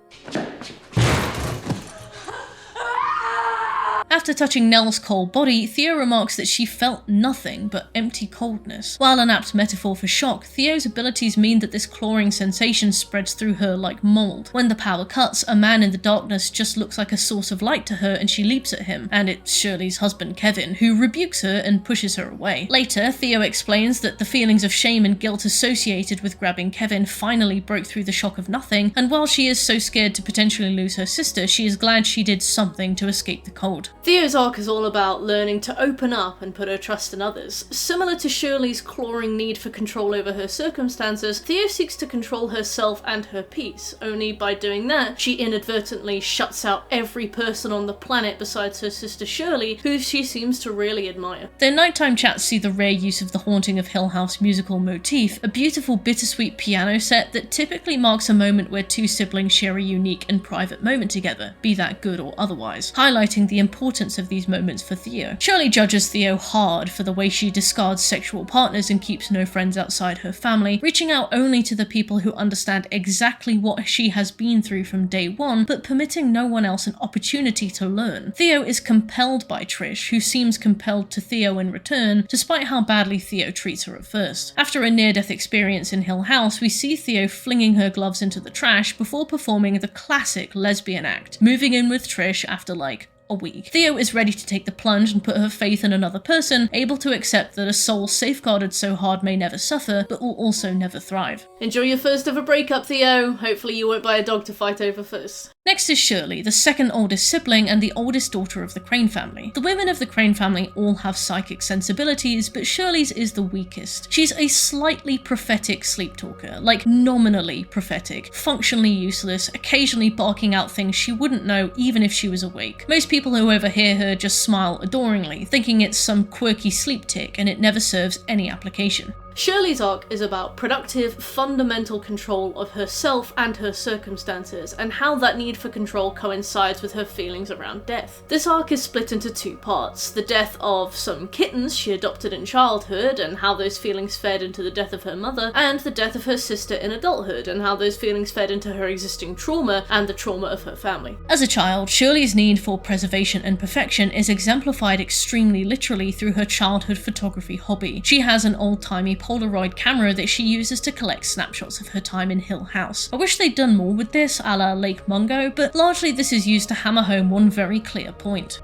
After touching Nell's cold body, Theo remarks that she felt nothing but empty coldness. While an apt metaphor for shock, Theo's abilities mean that this clawing sensation spreads through her like mold. When the power cuts, a man in the darkness just looks like a source of light to her and she leaps at him, and it's Shirley's husband Kevin, who rebukes her and pushes her away. Later, Theo explains that the feelings of shame and guilt associated with grabbing Kevin finally broke through the shock of nothing, and while she is so scared to potentially lose her sister, she is glad she did something to escape the cold. Theo's arc is all about learning to open up and put her trust in others. Similar to Shirley's clawing need for control over her circumstances, Theo seeks to control herself and her peace. Only by doing that, she inadvertently shuts out every person on the planet besides her sister Shirley, who she seems to really admire. Their nighttime chats see the rare use of the Haunting of Hill House musical motif, a beautiful bittersweet piano set that typically marks a moment where two siblings share a unique and private moment together, be that good or otherwise, highlighting the importance of these moments for Theo. Shirley judges Theo hard for the way she discards sexual partners and keeps no friends outside her family, reaching out only to the people who understand exactly what she has been through from day one, but permitting no one else an opportunity to learn. Theo is compelled by Trish, who seems compelled to Theo in return, despite how badly Theo treats her at first. After a near-death experience in Hill House, we see Theo flinging her gloves into the trash before performing the classic lesbian act, moving in with Trish after like a week. Theo is ready to take the plunge and put her faith in another person, able to accept that a soul safeguarded so hard may never suffer, but will also never thrive. Enjoy your first ever breakup, Theo. Hopefully you won't buy a dog to fight over first. Next is Shirley, the second oldest sibling and the oldest daughter of the Crane family. The women of the Crane family all have psychic sensibilities, but Shirley's is the weakest. She's a slightly prophetic sleep talker, like nominally prophetic, functionally useless, occasionally barking out things she wouldn't know even if she was awake. Most people who overhear her just smile adoringly, thinking it's some quirky sleep tic and it never serves any application. Shirley's arc is about productive, fundamental control of herself and her circumstances, and how that need for control coincides with her feelings around death. This arc is split into two parts: the death of some kittens she adopted in childhood, and how those feelings fed into the death of her mother, and the death of her sister in adulthood, and how those feelings fed into her existing trauma and the trauma of her family. As a child, Shirley's need for preservation and perfection is exemplified extremely literally through her childhood photography hobby. She has an old-timey Polaroid camera that she uses to collect snapshots of her time in Hill House. I wish they'd done more with this, a la Lake Mungo, but largely this is used to hammer home one very clear point.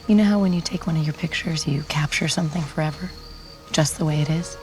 You know how when you take one of your pictures, you capture something forever? Just the way it is?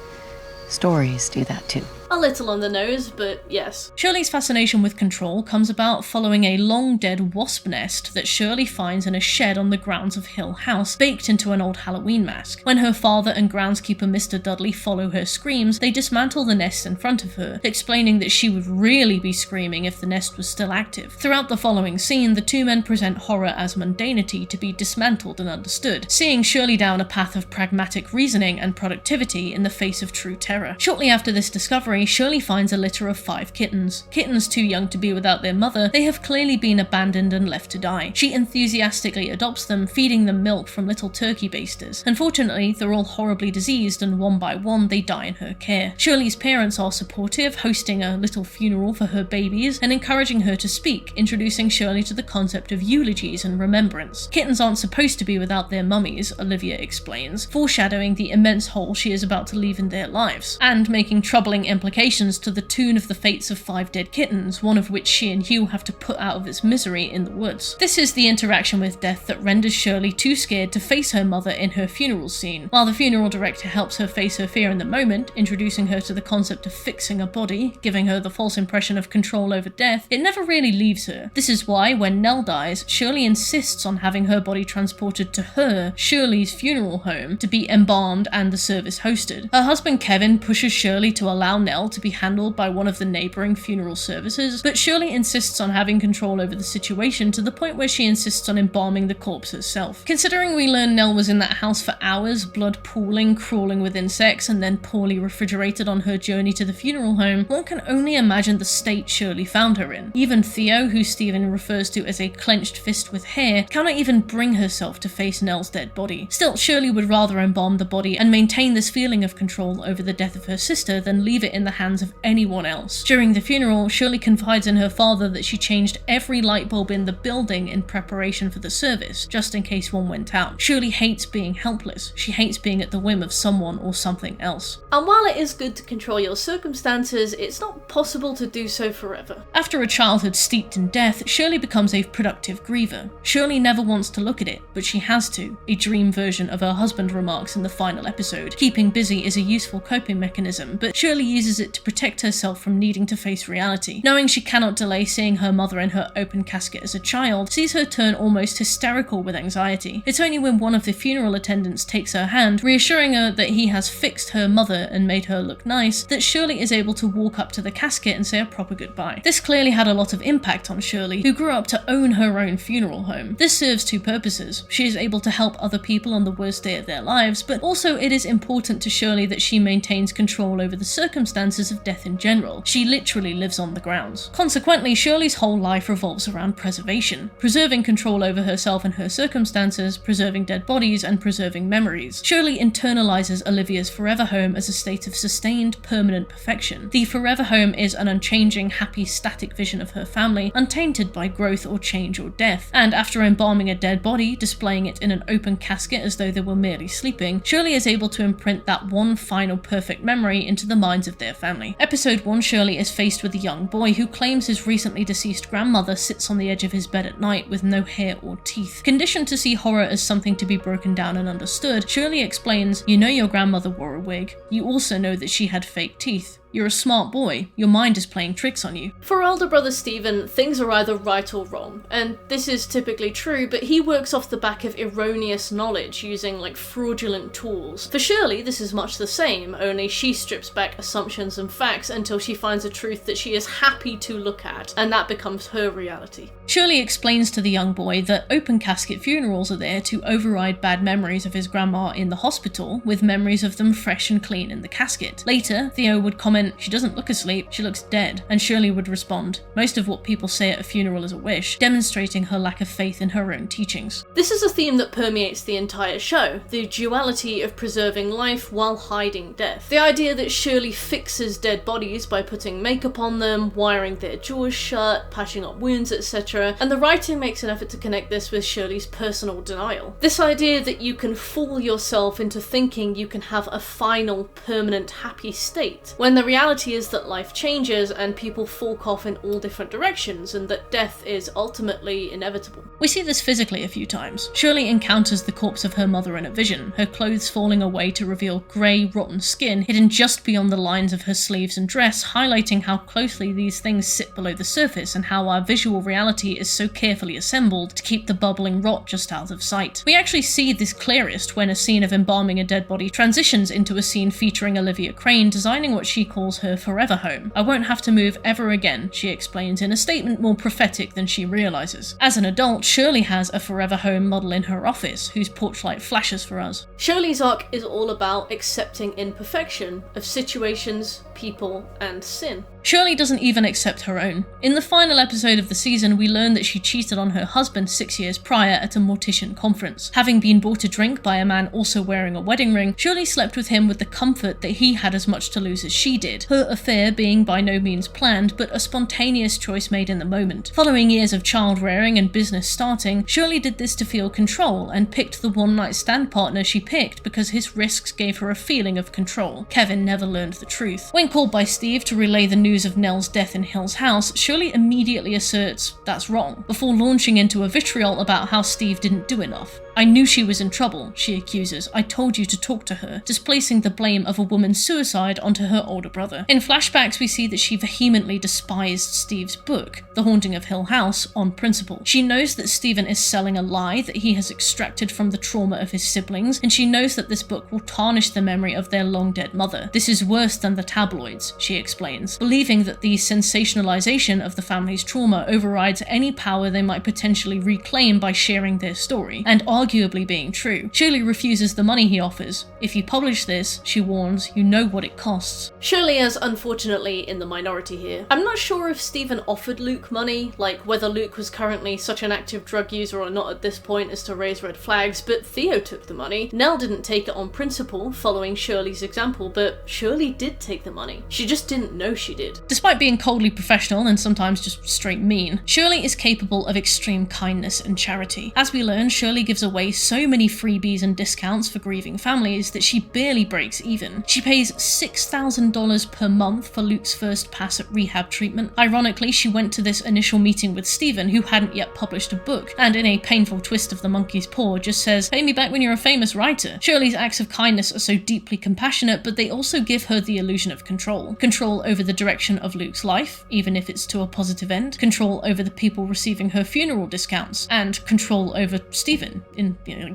Stories do that too. A little on the nose, but yes. Shirley's fascination with control comes about following a long-dead wasp nest that Shirley finds in a shed on the grounds of Hill House, baked into an old Halloween mask. When her father and groundskeeper Mr. Dudley follow her screams, they dismantle the nest in front of her, explaining that she would really be screaming if the nest was still active. Throughout the following scene, the two men present horror as mundanity to be dismantled and understood, seeing Shirley down a path of pragmatic reasoning and productivity in the face of true terror. Shortly after this discovery, Shirley finds a litter of 5 kittens. Kittens too young to be without their mother, they have clearly been abandoned and left to die. She enthusiastically adopts them, feeding them milk from little turkey basters. Unfortunately, they're all horribly diseased, and one by one they die in her care. Shirley's parents are supportive, hosting a little funeral for her babies and encouraging her to speak, introducing Shirley to the concept of eulogies and remembrance. Kittens aren't supposed to be without their mummies, Olivia explains, foreshadowing the immense hole she is about to leave in their lives, and making troubling implications to the tune of the fates of 5 dead kittens, one of which she and Hugh have to put out of its misery in the woods. This is the interaction with death that renders Shirley too scared to face her mother in her funeral scene. While the funeral director helps her face her fear in the moment, introducing her to the concept of fixing a body, giving her the false impression of control over death, it never really leaves her. This is why, when Nell dies, Shirley insists on having her body transported to her, Shirley's funeral home, to be embalmed and the service hosted. Her husband Kevin pushes Shirley to allow Nell to be handled by one of the neighbouring funeral services, but Shirley insists on having control over the situation to the point where she insists on embalming the corpse herself. Considering we learn Nell was in that house for hours, blood pooling, crawling with insects, and then poorly refrigerated on her journey to the funeral home, one can only imagine the state Shirley found her in. Even Theo, who Stephen refers to as a clenched fist with hair, cannot even bring herself to face Nell's dead body. Still, Shirley would rather embalm the body and maintain this feeling of control over the death of her sister than leave it in the hands of anyone else. During the funeral, Shirley confides in her father that she changed every light bulb in the building in preparation for the service, just in case one went out. Shirley hates being helpless. She hates being at the whim of someone or something else. And while it is good to control your circumstances, it's not possible to do so forever. After a childhood steeped in death, Shirley becomes a productive griever. Shirley never wants to look at it, but she has to. A dream version of her husband remarks in the final episode. Keeping busy is a useful coping mechanism, but Shirley uses it to protect herself from needing to face reality. Knowing she cannot delay seeing her mother in her open casket as a child sees her turn almost hysterical with anxiety. It's only when one of the funeral attendants takes her hand, reassuring her that he has fixed her mother and made her look nice, that Shirley is able to walk up to the casket and say a proper goodbye. This clearly had a lot of impact on Shirley, who grew up to own her own funeral home. This serves two purposes. She is able to help other people on the worst day of their lives, but also it is important to Shirley that she maintains control over the circumstances of death in general. She literally lives on the grounds. Consequently, Shirley's whole life revolves around preservation, preserving control over herself and her circumstances, preserving dead bodies, and preserving memories. Shirley internalizes Olivia's forever home as a state of sustained, permanent perfection. The forever home is an unchanging, happy, static vision of her family, untainted by growth or change or death, and after embalming a dead body, displaying it in an open casket as though they were merely sleeping, Shirley is able to imprint that one final perfect memory into the minds of their family. Episode 1, Shirley is faced with a young boy who claims his recently deceased grandmother sits on the edge of his bed at night with no hair or teeth. Conditioned to see horror as something to be broken down and understood, Shirley explains, "You know your grandmother wore a wig. You also know that she had fake teeth. You're a smart boy. Your mind is playing tricks on you." For older brother Stephen, things are either right or wrong, and this is typically true, but he works off the back of erroneous knowledge using fraudulent tools. For Shirley, this is much the same, only she strips back assumptions and facts until she finds a truth that she is happy to look at, and that becomes her reality. Shirley explains to the young boy that open casket funerals are there to override bad memories of his grandma in the hospital with memories of them fresh and clean in the casket. Later, Theo would comment, "She doesn't look asleep, she looks dead," and Shirley would respond, "Most of what people say at a funeral is a wish," demonstrating her lack of faith in her own teachings. This is a theme that permeates the entire show, the duality of preserving life while hiding death. The idea that Shirley fixes dead bodies by putting makeup on them, wiring their jaws shut, patching up wounds, etc., and the writing makes an effort to connect this with Shirley's personal denial. This idea that you can fool yourself into thinking you can have a final, permanent, happy state, when the reality is that life changes and people fork off in all different directions, and that death is ultimately inevitable. We see this physically a few times. Shirley encounters the corpse of her mother in a vision, her clothes falling away to reveal grey, rotten skin hidden just beyond the lines of her sleeves and dress, highlighting how closely these things sit below the surface and how our visual reality is so carefully assembled to keep the bubbling rot just out of sight. We actually see this clearest when a scene of embalming a dead body transitions into a scene featuring Olivia Crane designing what she calls her forever home. "I won't have to move ever again," she explains in a statement more prophetic than she realises. As an adult, Shirley has a forever home model in her office, whose porch light flashes for us. Shirley's arc is all about accepting imperfection of situations, people, and sin. Shirley doesn't even accept her own. In the final episode of the season, we learn that she cheated on her husband 6 years prior at a mortician conference. Having been bought a drink by a man also wearing a wedding ring, Shirley slept with him with the comfort that he had as much to lose as she did, her affair being by no means planned, but a spontaneous choice made in the moment. Following years of child rearing and business starting, Shirley did this to feel control and picked the one-night stand partner she picked because his risks gave her a feeling of control. Kevin never learned the truth. When called by Steve to relay the news of Nell's death in Hill's house, Shirley immediately asserts that's wrong, before launching into a vitriol about how Steve didn't do enough. "I knew she was in trouble," she accuses. "I told you to talk to her," displacing the blame of a woman's suicide onto her older brother. In flashbacks, we see that she vehemently despised Steve's book, The Haunting of Hill House, on principle. She knows that Stephen is selling a lie that he has extracted from the trauma of his siblings, and she knows that this book will tarnish the memory of their long-dead mother. "This is worse than the tabloids," she explains, believing that the sensationalization of the family's trauma overrides any power they might potentially reclaim by sharing their story, and arguably being true. Shirley refuses the money he offers. "If you publish this," she warns, "you know what it costs." Shirley is unfortunately in the minority here. I'm not sure if Stephen offered Luke money, like whether Luke was currently such an active drug user or not at this point as to raise red flags, but Theo took the money. Nell didn't take it on principle, following Shirley's example, but Shirley did take the money. She just didn't know she did. Despite being coldly professional and sometimes just straight mean, Shirley is capable of extreme kindness and charity. As we learn, Shirley gives away so many freebies and discounts for grieving families that she barely breaks even. She pays $6,000 per month for Luke's first pass at rehab treatment. Ironically, she went to this initial meeting with Stephen, who hadn't yet published a book, and in a painful twist of the monkey's paw just says, "Pay me back when you're a famous writer." Shirley's acts of kindness are so deeply compassionate, but they also give her the illusion of control. Control over the direction of Luke's life, even if it's to a positive end, control over the people receiving her funeral discounts, and control over Stephen,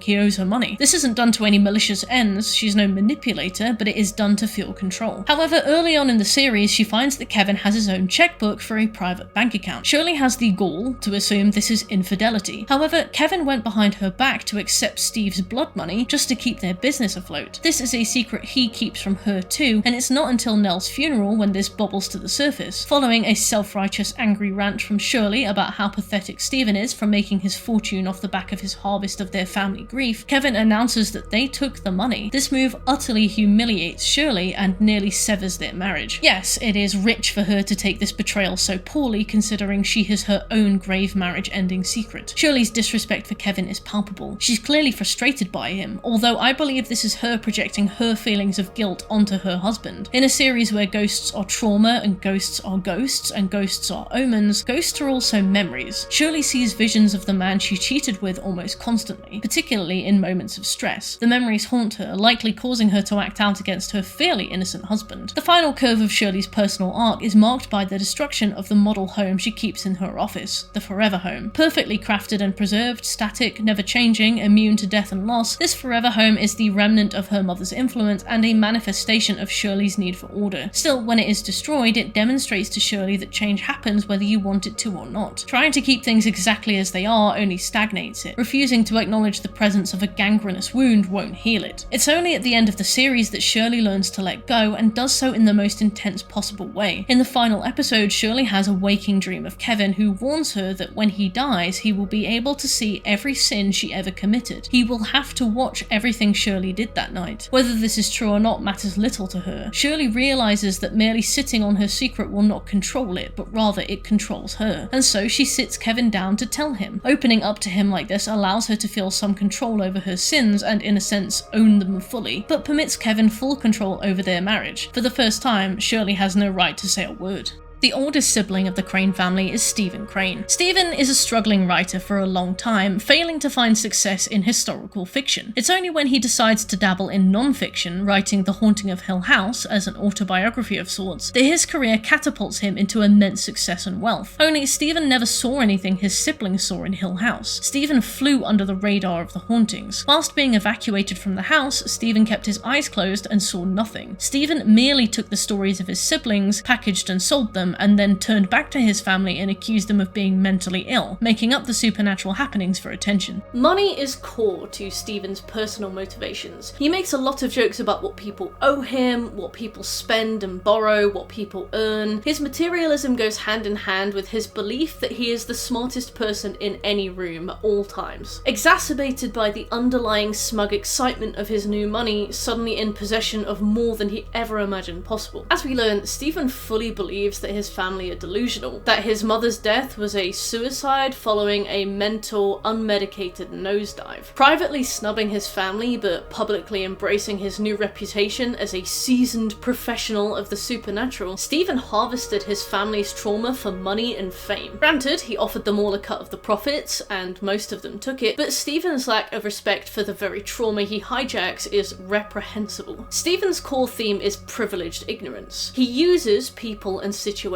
he owes her money. This isn't done to any malicious ends, she's no manipulator, but it is done to feel control. However, early on in the series, she finds that Kevin has his own checkbook for a private bank account. Shirley has the gall to assume this is infidelity. However, Kevin went behind her back to accept Steve's blood money just to keep their business afloat. This is a secret he keeps from her too, and it's not until Nell's funeral when this bubbles to the surface. Following a self-righteous angry rant from Shirley about how pathetic Stephen is for making his fortune off the back of his harvest of their family grief, Kevin announces that they took the money. This move utterly humiliates Shirley and nearly severs their marriage. Yes, it is rich for her to take this betrayal so poorly, considering she has her own grave marriage-ending secret. Shirley's disrespect for Kevin is palpable. She's clearly frustrated by him, although I believe this is her projecting her feelings of guilt onto her husband. In a series where ghosts are trauma and ghosts are ghosts and ghosts are omens, ghosts are also memories. Shirley sees visions of the man she cheated with almost constantly. constantly, particularly in moments of stress. The memories haunt her, likely causing her to act out against her fairly innocent husband. The final curve of Shirley's personal arc is marked by the destruction of the model home she keeps in her office, the Forever Home. Perfectly crafted and preserved, static, never changing, immune to death and loss, this Forever Home is the remnant of her mother's influence and a manifestation of Shirley's need for order. Still, when it is destroyed, it demonstrates to Shirley that change happens whether you want it to or not. Trying to keep things exactly as they are only stagnates it. Refusing to acknowledge the presence of a gangrenous wound won't heal it. It's only at the end of the series that Shirley learns to let go, and does so in the most intense possible way. In the final episode, Shirley has a waking dream of Kevin, who warns her that when he dies, he will be able to see every sin she ever committed. He will have to watch everything Shirley did that night. Whether this is true or not matters little to her. Shirley realizes that merely sitting on her secret will not control it, but rather it controls her. And so she sits Kevin down to tell him. Opening up to him like this allows her to feel some control over her sins and, in a sense, own them fully, but permits Kevin full control over their marriage. For the first time, Shirley has no right to say a word. The oldest sibling of the Crane family is Stephen Crane. Stephen is a struggling writer for a long time, failing to find success in historical fiction. It's only when he decides to dabble in non-fiction, writing The Haunting of Hill House as an autobiography of sorts, that his career catapults him into immense success and wealth. Only Stephen never saw anything his siblings saw in Hill House. Stephen flew under the radar of the hauntings. Whilst being evacuated from the house, Stephen kept his eyes closed and saw nothing. Stephen merely took the stories of his siblings, packaged and sold them, and then turned back to his family and accused them of being mentally ill, making up the supernatural happenings for attention. Money is core to Stephen's personal motivations. He makes a lot of jokes about what people owe him, what people spend and borrow, what people earn. His materialism goes hand in hand with his belief that he is the smartest person in any room at all times. Exacerbated by the underlying smug excitement of his new money, suddenly in possession of more than he ever imagined possible. As we learn, Stephen fully believes that his family are delusional, that his mother's death was a suicide following a mental, unmedicated nosedive. Privately snubbing his family, but publicly embracing his new reputation as a seasoned professional of the supernatural, Stephen harvested his family's trauma for money and fame. Granted, he offered them all a cut of the profits, and most of them took it, but Stephen's lack of respect for the very trauma he hijacks is reprehensible. Stephen's core theme is privileged ignorance. He uses people and situations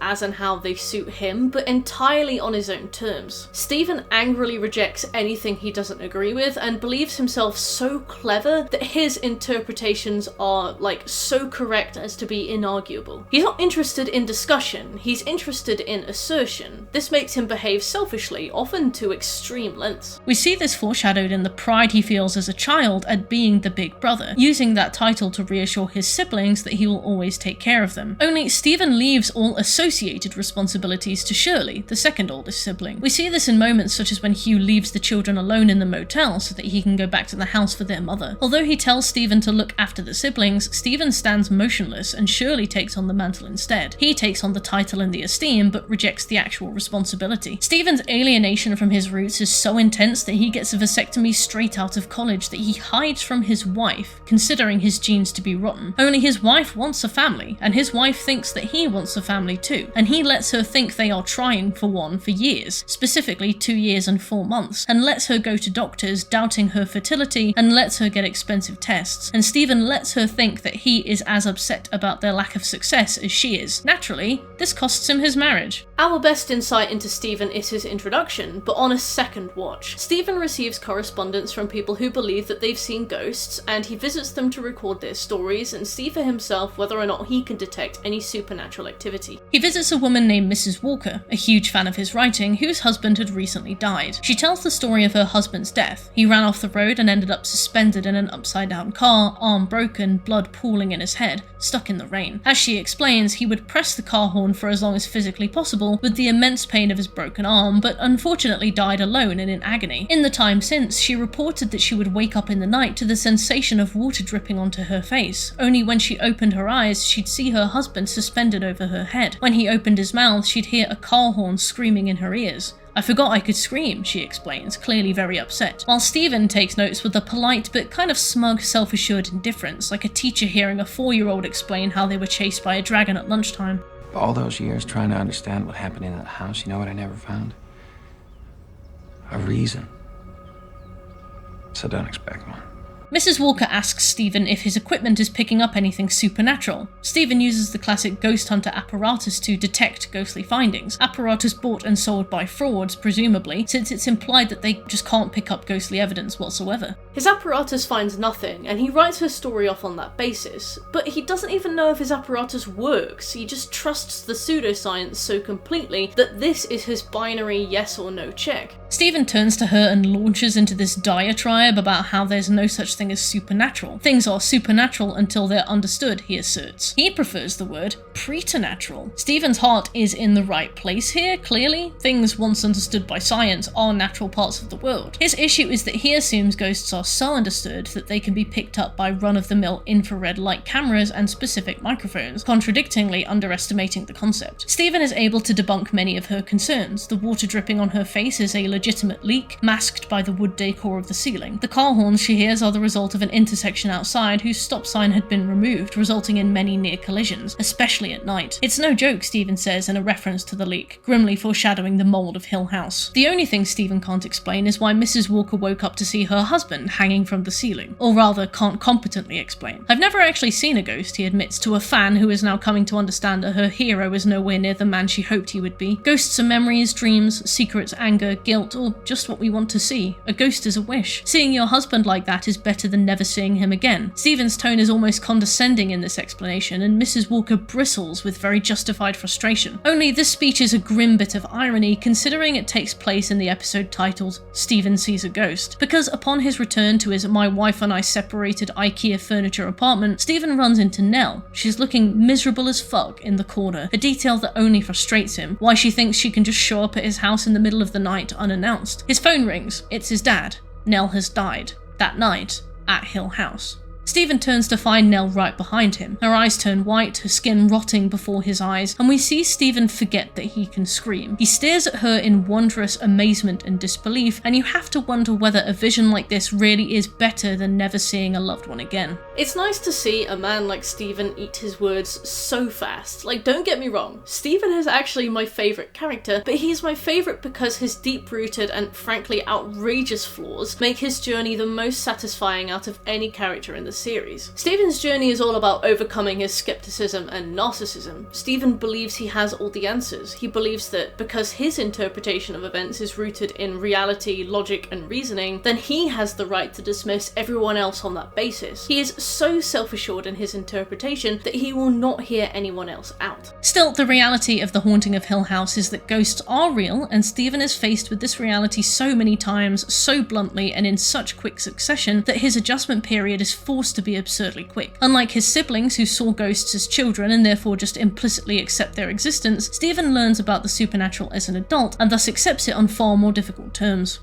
as and how they suit him, but entirely on his own terms. Stephen angrily rejects anything he doesn't agree with and believes himself so clever that his interpretations are, so correct as to be inarguable. He's not interested in discussion, he's interested in assertion. This makes him behave selfishly, often to extreme lengths. We see this foreshadowed in the pride he feels as a child at being the big brother, using that title to reassure his siblings that he will always take care of them. Only Stephen leaves all associated responsibilities to Shirley, the second oldest sibling. We see this in moments such as when Hugh leaves the children alone in the motel so that he can go back to the house for their mother. Although he tells Stephen to look after the siblings, Stephen stands motionless and Shirley takes on the mantle instead. He takes on the title and the esteem, but rejects the actual responsibility. Stephen's alienation from his roots is so intense that he gets a vasectomy straight out of college that he hides from his wife, considering his genes to be rotten. Only his wife wants a family, and his wife thinks that he wants a family too, and he lets her think they are trying for one for years, specifically 2 years and 4 months, and lets her go to doctors, doubting her fertility, and lets her get expensive tests, and Stephen lets her think that he is as upset about their lack of success as she is. Naturally, this costs him his marriage. Our best insight into Stephen is his introduction, but on a second watch. Stephen receives correspondence from people who believe that they've seen ghosts, and he visits them to record their stories and see for himself whether or not he can detect any supernatural activity. He visits a woman named Mrs. Walker, a huge fan of his writing, whose husband had recently died. She tells the story of her husband's death. He ran off the road and ended up suspended in an upside-down car, arm broken, blood pooling in his head, stuck in the rain. As she explains, he would press the car horn for as long as physically possible with the immense pain of his broken arm, but unfortunately died alone and in agony. In the time since, she reported that she would wake up in the night to the sensation of water dripping onto her face. Only when she opened her eyes, she'd see her husband suspended over her head. When he opened his mouth, she'd hear a car horn screaming in her ears. "I forgot I could scream," she explains, clearly very upset. While Stephen takes notes with a polite but kind of smug, self-assured indifference, like a teacher hearing a 4-year-old explain how they were chased by a dragon at lunchtime. All those years trying to understand what happened in that house, you know what I never found? A reason. so don't expect one. Mrs. Walker asks Stephen if his equipment is picking up anything supernatural. Stephen uses the classic ghost hunter apparatus to detect ghostly findings, apparatus bought and sold by frauds, presumably, since it's implied that they just can't pick up ghostly evidence whatsoever. His apparatus finds nothing, and he writes her story off on that basis, but he doesn't even know if his apparatus works. He just trusts the pseudoscience so completely that this is his binary yes or no check. Stephen turns to her and launches into this diatribe about how there's no such thing as supernatural. Things are supernatural until they're understood, he asserts. He prefers the word preternatural. Stephen's heart is in the right place here, clearly. Things once understood by science are natural parts of the world. His issue is that he assumes ghosts are so understood that they can be picked up by run-of-the-mill infrared light cameras and specific microphones, contradictingly underestimating the concept. Stephen is able to debunk many of her concerns. The water dripping on her face is a legitimate leak, masked by the wood decor of the ceiling. The car horns she hears are the result of an intersection outside whose stop sign had been removed, resulting in many near collisions, especially at night. It's no joke, Stephen says in a reference to the leak, grimly foreshadowing the mould of Hill House. The only thing Stephen can't explain is why Mrs. Walker woke up to see her husband hanging from the ceiling, or rather can't competently explain. I've never actually seen a ghost, he admits to a fan who is now coming to understand that her hero is nowhere near the man she hoped he would be. Ghosts are memories, dreams, secrets, anger, guilt, or just what we want to see. A ghost is a wish. Seeing your husband like that is better than never seeing him again. Stephen's tone is almost condescending in this explanation, and Mrs. Walker bristles with very justified frustration. Only this speech is a grim bit of irony, considering it takes place in the episode titled Stephen Sees a Ghost, because upon his return to his "my wife and I separated" IKEA furniture apartment, Stephen runs into Nell. She's looking miserable as fuck in the corner, a detail that only frustrates him, why she thinks she can just show up at his house in the middle of the night unannounced. His phone rings. It's his dad. Nell has died. That night, at Hill House. Stephen turns to find Nell right behind him. Her eyes turn white, her skin rotting before his eyes, and we see Stephen forget that he can scream. He stares at her in wondrous amazement and disbelief, and you have to wonder whether a vision like this really is better than never seeing a loved one again. It's nice to see a man like Stephen eat his words so fast. Like, don't get me wrong, Stephen is actually my favourite character, but he's my favourite because his deep-rooted and frankly outrageous flaws make his journey the most satisfying out of any character in the series. Stephen's journey is all about overcoming his skepticism and narcissism. Stephen believes he has all the answers. He believes that because his interpretation of events is rooted in reality, logic, and reasoning, then he has the right to dismiss everyone else on that basis. He is so self-assured in his interpretation that he will not hear anyone else out. Still, the reality of the haunting of Hill House is that ghosts are real, and Stephen is faced with this reality so many times, so bluntly, and in such quick succession that his adjustment period is forced to be absurdly quick. Unlike his siblings who saw ghosts as children and therefore just implicitly accept their existence, Stephen learns about the supernatural as an adult and thus accepts it on far more difficult terms.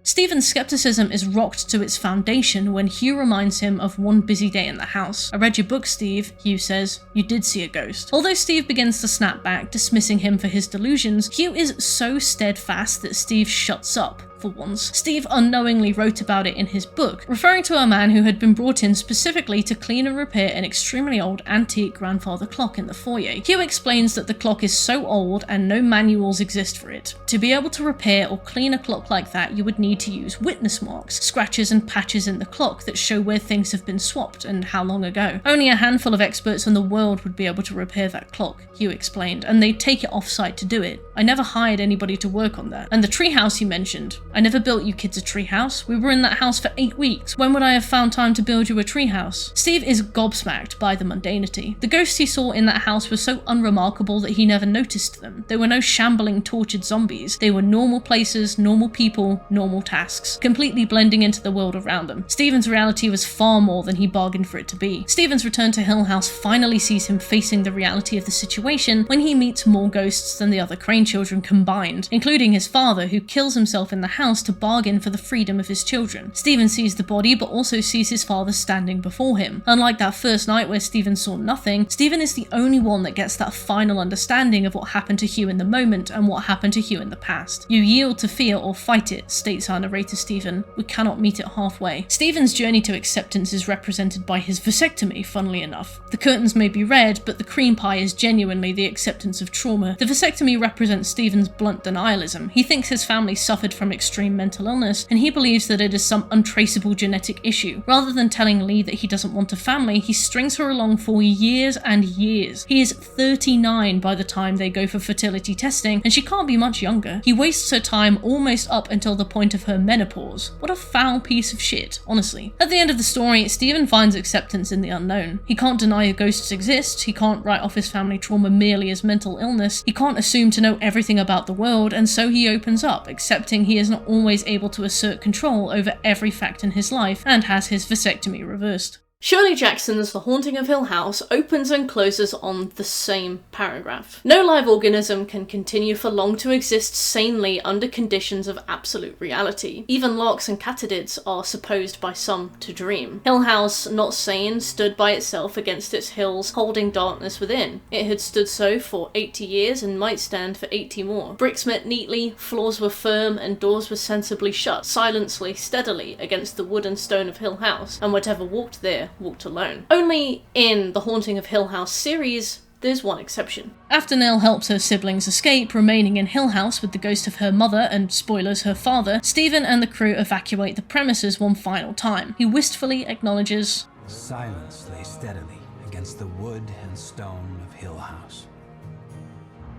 Stephen's skepticism is rocked to its foundation when Hugh reminds him of one busy day in the house. "I read your book, Steve," Hugh says. "You did see a ghost." Although Steve begins to snap back, dismissing him for his delusions, Hugh is so steadfast that Steve shuts up. For once. Steve unknowingly wrote about it in his book, referring to a man who had been brought in specifically to clean and repair an extremely old antique grandfather clock in the foyer. Hugh explains that the clock is so old and no manuals exist for it. To be able to repair or clean a clock like that, you would need to use witness marks, scratches and patches in the clock that show where things have been swapped and how long ago. Only a handful of experts in the world would be able to repair that clock, Hugh explained, and they'd take it off-site to do it. I never hired anybody to work on that. And the treehouse he mentioned. I never built you kids a treehouse. We were in that house for 8 weeks. When would I have found time to build you a treehouse? Steve is gobsmacked by the mundanity. The ghosts he saw in that house were so unremarkable that he never noticed them. There were no shambling, tortured zombies. They were normal places, normal people, normal tasks, completely blending into the world around them. Stephen's reality was far more than he bargained for it to be. Stephen's return to Hill House finally sees him facing the reality of the situation when he meets more ghosts than the other Crane children combined, including his father, who kills himself in the house to bargain for the freedom of his children. Stephen sees the body but also sees his father standing before him. Unlike that first night where Stephen saw nothing, Stephen is the only one that gets that final understanding of what happened to Hugh in the moment and what happened to Hugh in the past. "You yield to fear or fight it," states our narrator Stephen. "We cannot meet it halfway." Stephen's journey to acceptance is represented by his vasectomy, funnily enough. The curtains may be red, but the cream pie is genuinely the acceptance of trauma. The vasectomy represents Stephen's blunt denialism. He thinks his family suffered from extreme mental illness, and he believes that it is some untraceable genetic issue. Rather than telling Lee that he doesn't want a family, he strings her along for years and years. He is 39 by the time they go for fertility testing, and she can't be much younger. He wastes her time almost up until the point of her menopause. What a foul piece of shit, honestly. At the end of the story, Stephen finds acceptance in the unknown. He can't deny ghosts exist, he can't write off his family trauma merely as mental illness, he can't assume to know everything about the world, and so he opens up, accepting he is not always able to assert control over every fact in his life, and has his vasectomy reversed. Shirley Jackson's The Haunting of Hill House opens and closes on the same paragraph. No live organism can continue for long to exist sanely under conditions of absolute reality. Even larks and katydids are supposed by some to dream. Hill House, not sane, stood by itself against its hills, holding darkness within. It had stood so for 80 years and might stand for 80 more. Bricks met neatly, floors were firm, and doors were sensibly shut, silently, steadily, against the wood and stone of Hill House, and whatever walked there walked alone. Only in the Haunting of Hill House series, there's one exception. After Nell helps her siblings escape, remaining in Hill House with the ghost of her mother and, spoilers, her father, Stephen and the crew evacuate the premises one final time. He wistfully acknowledges, Silence lay steadily against the wood and stone of Hill House.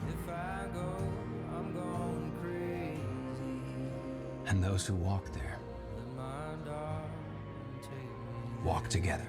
If I go, I'm going crazy. And those who walk there walk together.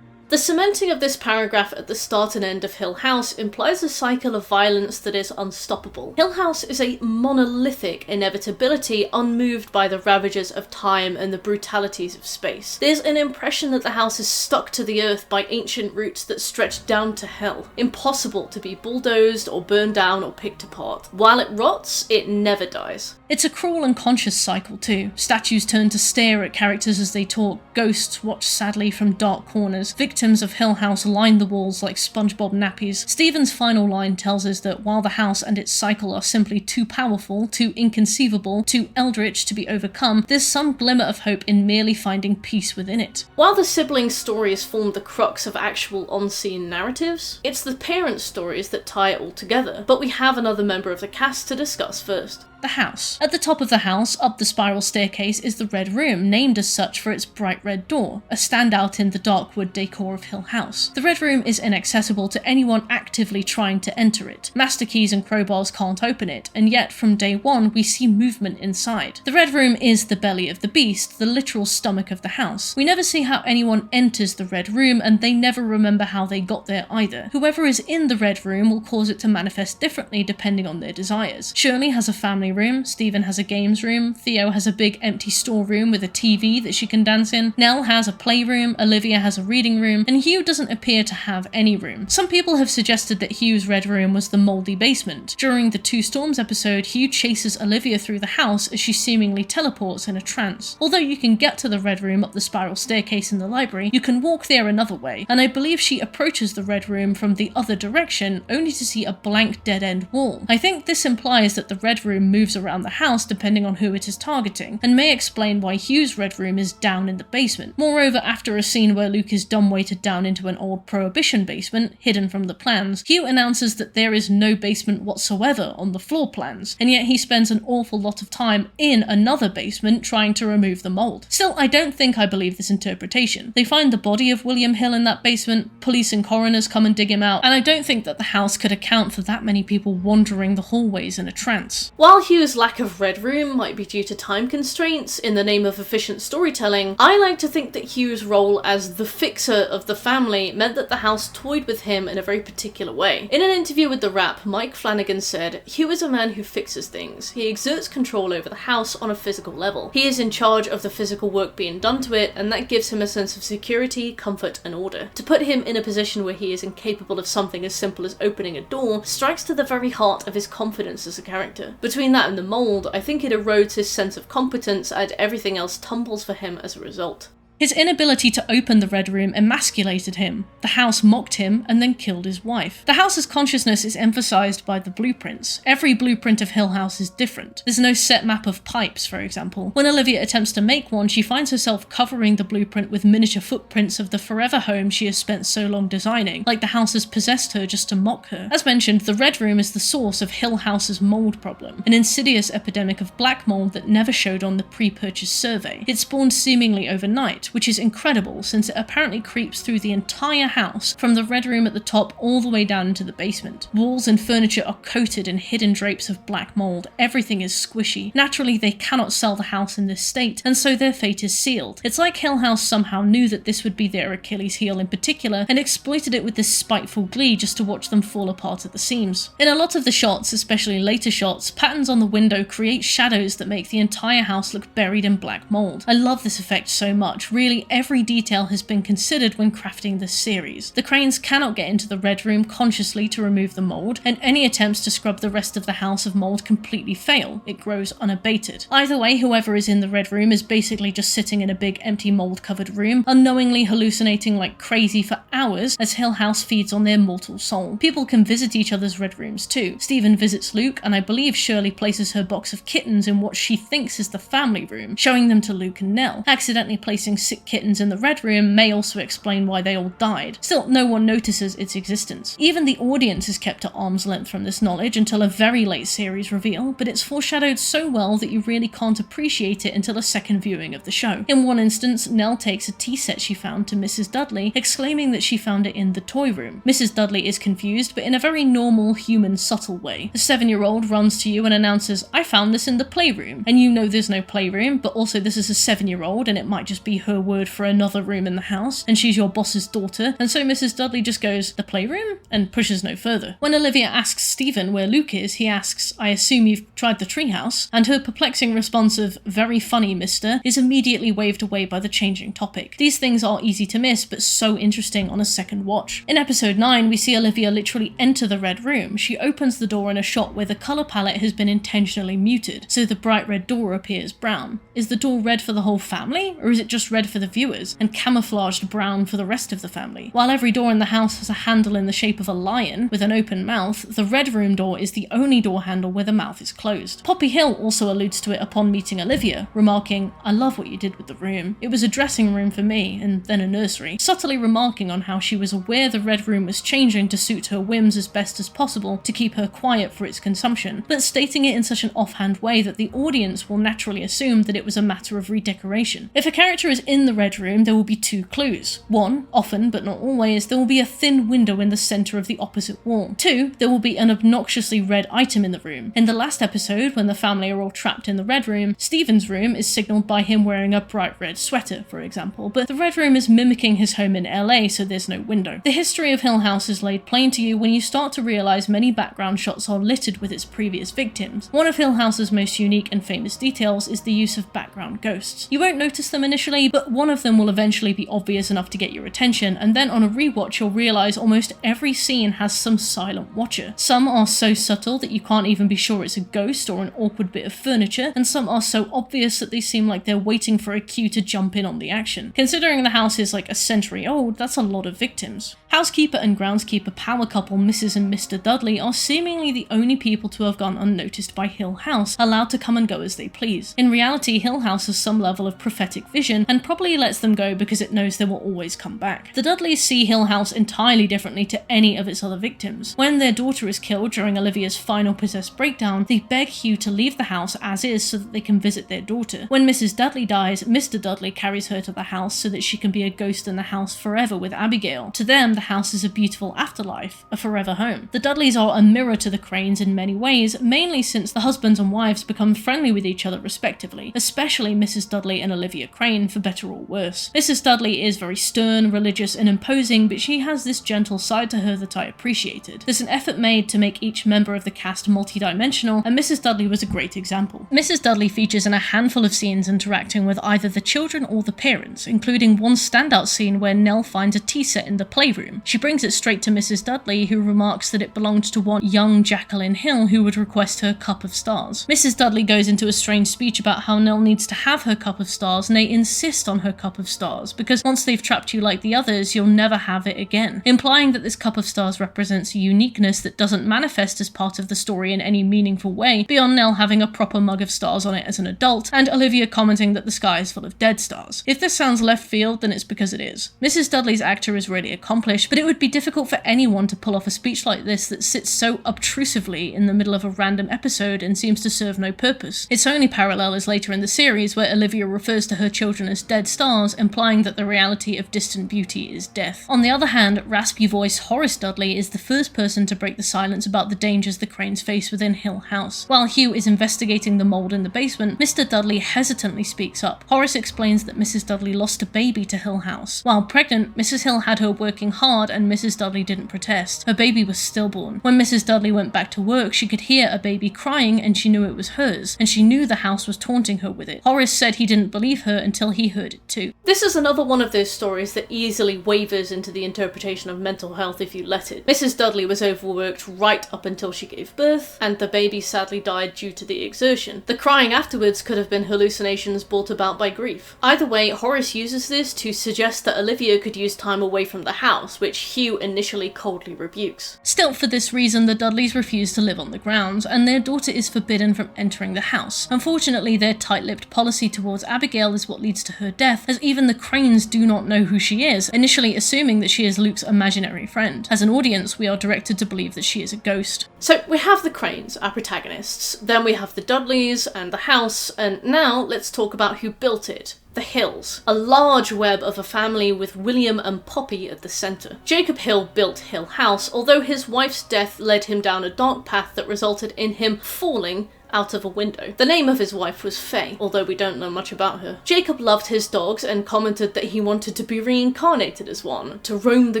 The cementing of this paragraph at the start and end of Hill House implies a cycle of violence that is unstoppable. Hill House is a monolithic inevitability unmoved by the ravages of time and the brutalities of space. There's an impression that the house is stuck to the earth by ancient roots that stretch down to hell, impossible to be bulldozed or burned down or picked apart. While it rots, it never dies. It's a cruel and conscious cycle too. Statues turn to stare at characters as they talk, ghosts watch sadly from dark corners, victims of Hill House line the walls like SpongeBob nappies. Stephen's final line tells us that while the house and its cycle are simply too powerful, too inconceivable, too eldritch to be overcome, there's some glimmer of hope in merely finding peace within it. While the siblings' stories form the crux of actual on-scene narratives, it's the parents' stories that tie it all together. But we have another member of the cast to discuss first. The house. At the top of the house, up the spiral staircase, is the Red Room, named as such for its bright red door, a standout in the dark wood decor of Hill House. The Red Room is inaccessible to anyone actively trying to enter it. Master keys and crowbars can't open it, and yet from day one we see movement inside. The Red Room is the belly of the beast, the literal stomach of the house. We never see how anyone enters the Red Room, and they never remember how they got there either. Whoever is in the Red Room will cause it to manifest differently depending on their desires. Shirley has a family room, Stephen has a games room, Theo has a big empty storeroom with a TV that she can dance in, Nell has a playroom, Olivia has a reading room, and Hugh doesn't appear to have any room. Some people have suggested that Hugh's Red Room was the mouldy basement. During the Two Storms episode, Hugh chases Olivia through the house as she seemingly teleports in a trance. Although you can get to the Red Room up the spiral staircase in the library, you can walk there another way, and I believe she approaches the Red Room from the other direction only to see a blank dead-end wall. I think this implies that the Red Room moves around the house depending on who it is targeting, and may explain why Hugh's Red Room is down in the basement. Moreover, after a scene where Luke is dumbweighted down into an old Prohibition basement, hidden from the plans, Hugh announces that there is no basement whatsoever on the floor plans, and yet he spends an awful lot of time in another basement trying to remove the mold. Still, I don't think I believe this interpretation. They find the body of William Hill in that basement, police and coroners come and dig him out, and I don't think that the house could account for that many people wandering the hallways in a trance. While Hugh's lack of Red Room might be due to time constraints in the name of efficient storytelling, I like to think that Hugh's role as the fixer of the family meant that the house toyed with him in a very particular way. In an interview with The Wrap, Mike Flanagan said, "Hugh is a man who fixes things. He exerts control over the house on a physical level. He is in charge of the physical work being done to it, and that gives him a sense of security, comfort, and order. To put him in a position where he is incapable of something as simple as opening a door strikes to the very heart of his confidence as a character. Between that and the mold, I think it erodes his sense of competence and everything else tumbles for him as a result. His inability to open the Red Room emasculated him. The house mocked him and then killed his wife. The house's consciousness is emphasised by the blueprints. Every blueprint of Hill House is different. There's no set map of pipes, for example. When Olivia attempts to make one, she finds herself covering the blueprint with miniature footprints of the forever home she has spent so long designing, like the house has possessed her just to mock her. As mentioned, the Red Room is the source of Hill House's mold problem, an insidious epidemic of black mold that never showed on the pre-purchase survey. It spawned seemingly overnight, which is incredible since it apparently creeps through the entire house, from the Red Room at the top all the way down into the basement. Walls and furniture are coated in hidden drapes of black mold. Everything is squishy. Naturally, they cannot sell the house in this state, and so their fate is sealed. It's like Hill House somehow knew that this would be their Achilles heel in particular, and exploited it with this spiteful glee just to watch them fall apart at the seams. In a lot of the shots, especially later shots, patterns on the window create shadows that make the entire house look buried in black mold. I love this effect so much. Really, every detail has been considered when crafting this series. The cranes cannot get into the Red Room consciously to remove the mold, and any attempts to scrub the rest of the house of mold completely fail. It grows unabated. Either way, whoever is in the Red Room is basically just sitting in a big empty mold-covered room, unknowingly hallucinating like crazy for hours as Hill House feeds on their mortal soul. People can visit each other's Red Rooms too. Stephen visits Luke, and I believe Shirley places her box of kittens in what she thinks is the family room, showing them to Luke and Nell. Accidentally placing sick kittens in the Red Room may also explain why they all died. Still, no one notices its existence. Even the audience is kept at arm's length from this knowledge until a very late series reveal, but it's foreshadowed so well that you really can't appreciate it until a second viewing of the show. In one instance, Nell takes a tea set she found to Mrs. Dudley, exclaiming that she found it in the toy room. Mrs. Dudley is confused, but in a very normal, human, subtle way. The 7-year-old runs to you and announces, "I found this in the playroom," and you know there's no playroom, but also this is a 7-year-old and it might just be her word for another room in the house, and she's your boss's daughter, and so Mrs. Dudley just goes, "The playroom?" and pushes no further. When Olivia asks Stephen where Luke is, he asks, "I assume you've tried the treehouse?" and her perplexing response of, "Very funny, mister," is immediately waved away by the changing topic. These things are easy to miss, but so interesting on a second watch. In episode 9, we see Olivia literally enter the Red Room. She opens the door in a shot where the colour palette has been intentionally muted, so the bright red door appears brown. Is the door red for the whole family, or is it just red for the viewers, and camouflaged brown for the rest of the family? While every door in the house has a handle in the shape of a lion with an open mouth, the Red Room door is the only door handle where the mouth is closed. Poppy Hill also alludes to it upon meeting Olivia, remarking, "I love what you did with the room. It was a dressing room for me, and then a nursery," subtly remarking on how she was aware the Red Room was changing to suit her whims as best as possible to keep her quiet for its consumption, but stating it in such an offhand way that the audience will naturally assume that it was a matter of redecoration. If a character is in the Red Room, there will be two clues. One, often but not always, there will be a thin window in the centre of the opposite wall. Two, there will be an obnoxiously red item in the room. In the last episode, when the family are all trapped in the Red Room, Stephen's room is signalled by him wearing a bright red sweater, for example, but the Red Room is mimicking his home in LA, so there's no window. The history of Hill House is laid plain to you when you start to realise many background shots are littered with its previous victims. One of Hill House's most unique and famous details is the use of background ghosts. You won't notice them initially, but one of them will eventually be obvious enough to get your attention, and then on a rewatch you'll realise almost every scene has some silent watcher. Some are so subtle that you can't even be sure it's a ghost or an awkward bit of furniture, and some are so obvious that they seem like they're waiting for a cue to jump in on the action. Considering the house is like a century old, that's a lot of victims. Housekeeper and groundskeeper power couple Mrs. and Mr. Dudley are seemingly the only people to have gone unnoticed by Hill House, allowed to come and go as they please. In reality, Hill House has some level of prophetic vision and probably lets them go because it knows they will always come back. The Dudleys see Hill House entirely differently to any of its other victims. When their daughter is killed during Olivia's final possessed breakdown, they beg Hugh to leave the house as is so that they can visit their daughter. When Mrs. Dudley dies, Mr. Dudley carries her to the house so that she can be a ghost in the house forever with Abigail. To them, the house is a beautiful afterlife, a forever home. The Dudleys are a mirror to the Cranes in many ways, mainly since the husbands and wives become friendly with each other respectively, especially Mrs. Dudley and Olivia Crane, for better better or worse. Mrs. Dudley is very stern, religious, and imposing, but she has this gentle side to her that I appreciated. There's an effort made to make each member of the cast multi-dimensional, and Mrs. Dudley was a great example. Mrs. Dudley features in a handful of scenes interacting with either the children or the parents, including one standout scene where Nell finds a tea set in the playroom. She brings it straight to Mrs. Dudley, who remarks that it belonged to one young Jacqueline Hill who would request her cup of stars. Mrs. Dudley goes into a strange speech about how Nell needs to have her cup of stars, and they insist on her cup of stars, because once they've trapped you like the others, you'll never have it again, implying that this cup of stars represents a uniqueness that doesn't manifest as part of the story in any meaningful way, beyond Nell having a proper mug of stars on it as an adult, and Olivia commenting that the sky is full of dead stars. If this sounds left field, then it's because it is. Mrs. Dudley's actor is really accomplished, but it would be difficult for anyone to pull off a speech like this that sits so obtrusively in the middle of a random episode and seems to serve no purpose. Its only parallel is later in the series, where Olivia refers to her children as dead stars, implying that the reality of distant beauty is death. On the other hand, raspy voice Horace Dudley is the first person to break the silence about the dangers the Cranes face within Hill House. While Hugh is investigating the mold in the basement, Mr. Dudley hesitantly speaks up. Horace explains that Mrs. Dudley lost a baby to Hill House. While pregnant, Mrs. Hill had her working hard and Mrs. Dudley didn't protest. Her baby was stillborn. When Mrs. Dudley went back to work, she could hear a baby crying and she knew it was hers, and she knew the house was taunting her with it. Horace said he didn't believe her until he heard it too. This is another one of those stories that easily wavers into the interpretation of mental health if you let it. Mrs. Dudley was overworked right up until she gave birth, and the baby sadly died due to the exertion. The crying afterwards could have been hallucinations brought about by grief. Either way, Horace uses this to suggest that Olivia could use time away from the house, which Hugh initially coldly rebukes. Still, for this reason, the Dudleys refuse to live on the grounds, and their daughter is forbidden from entering the house. Unfortunately, their tight-lipped policy towards Abigail is what leads to her death, as even the Cranes do not know who she is, initially assuming that she is Luke's imaginary friend. As an audience, we are directed to believe that she is a ghost. So we have the Cranes, our protagonists, then we have the Dudleys and the house, and now let's talk about who built it. The Hills, a large web of a family with William and Poppy at the centre. Jacob Hill built Hill House, although his wife's death led him down a dark path that resulted in him falling out of a window. The name of his wife was Faye, although we don't know much about her. Jacob loved his dogs and commented that he wanted to be reincarnated as one, to roam the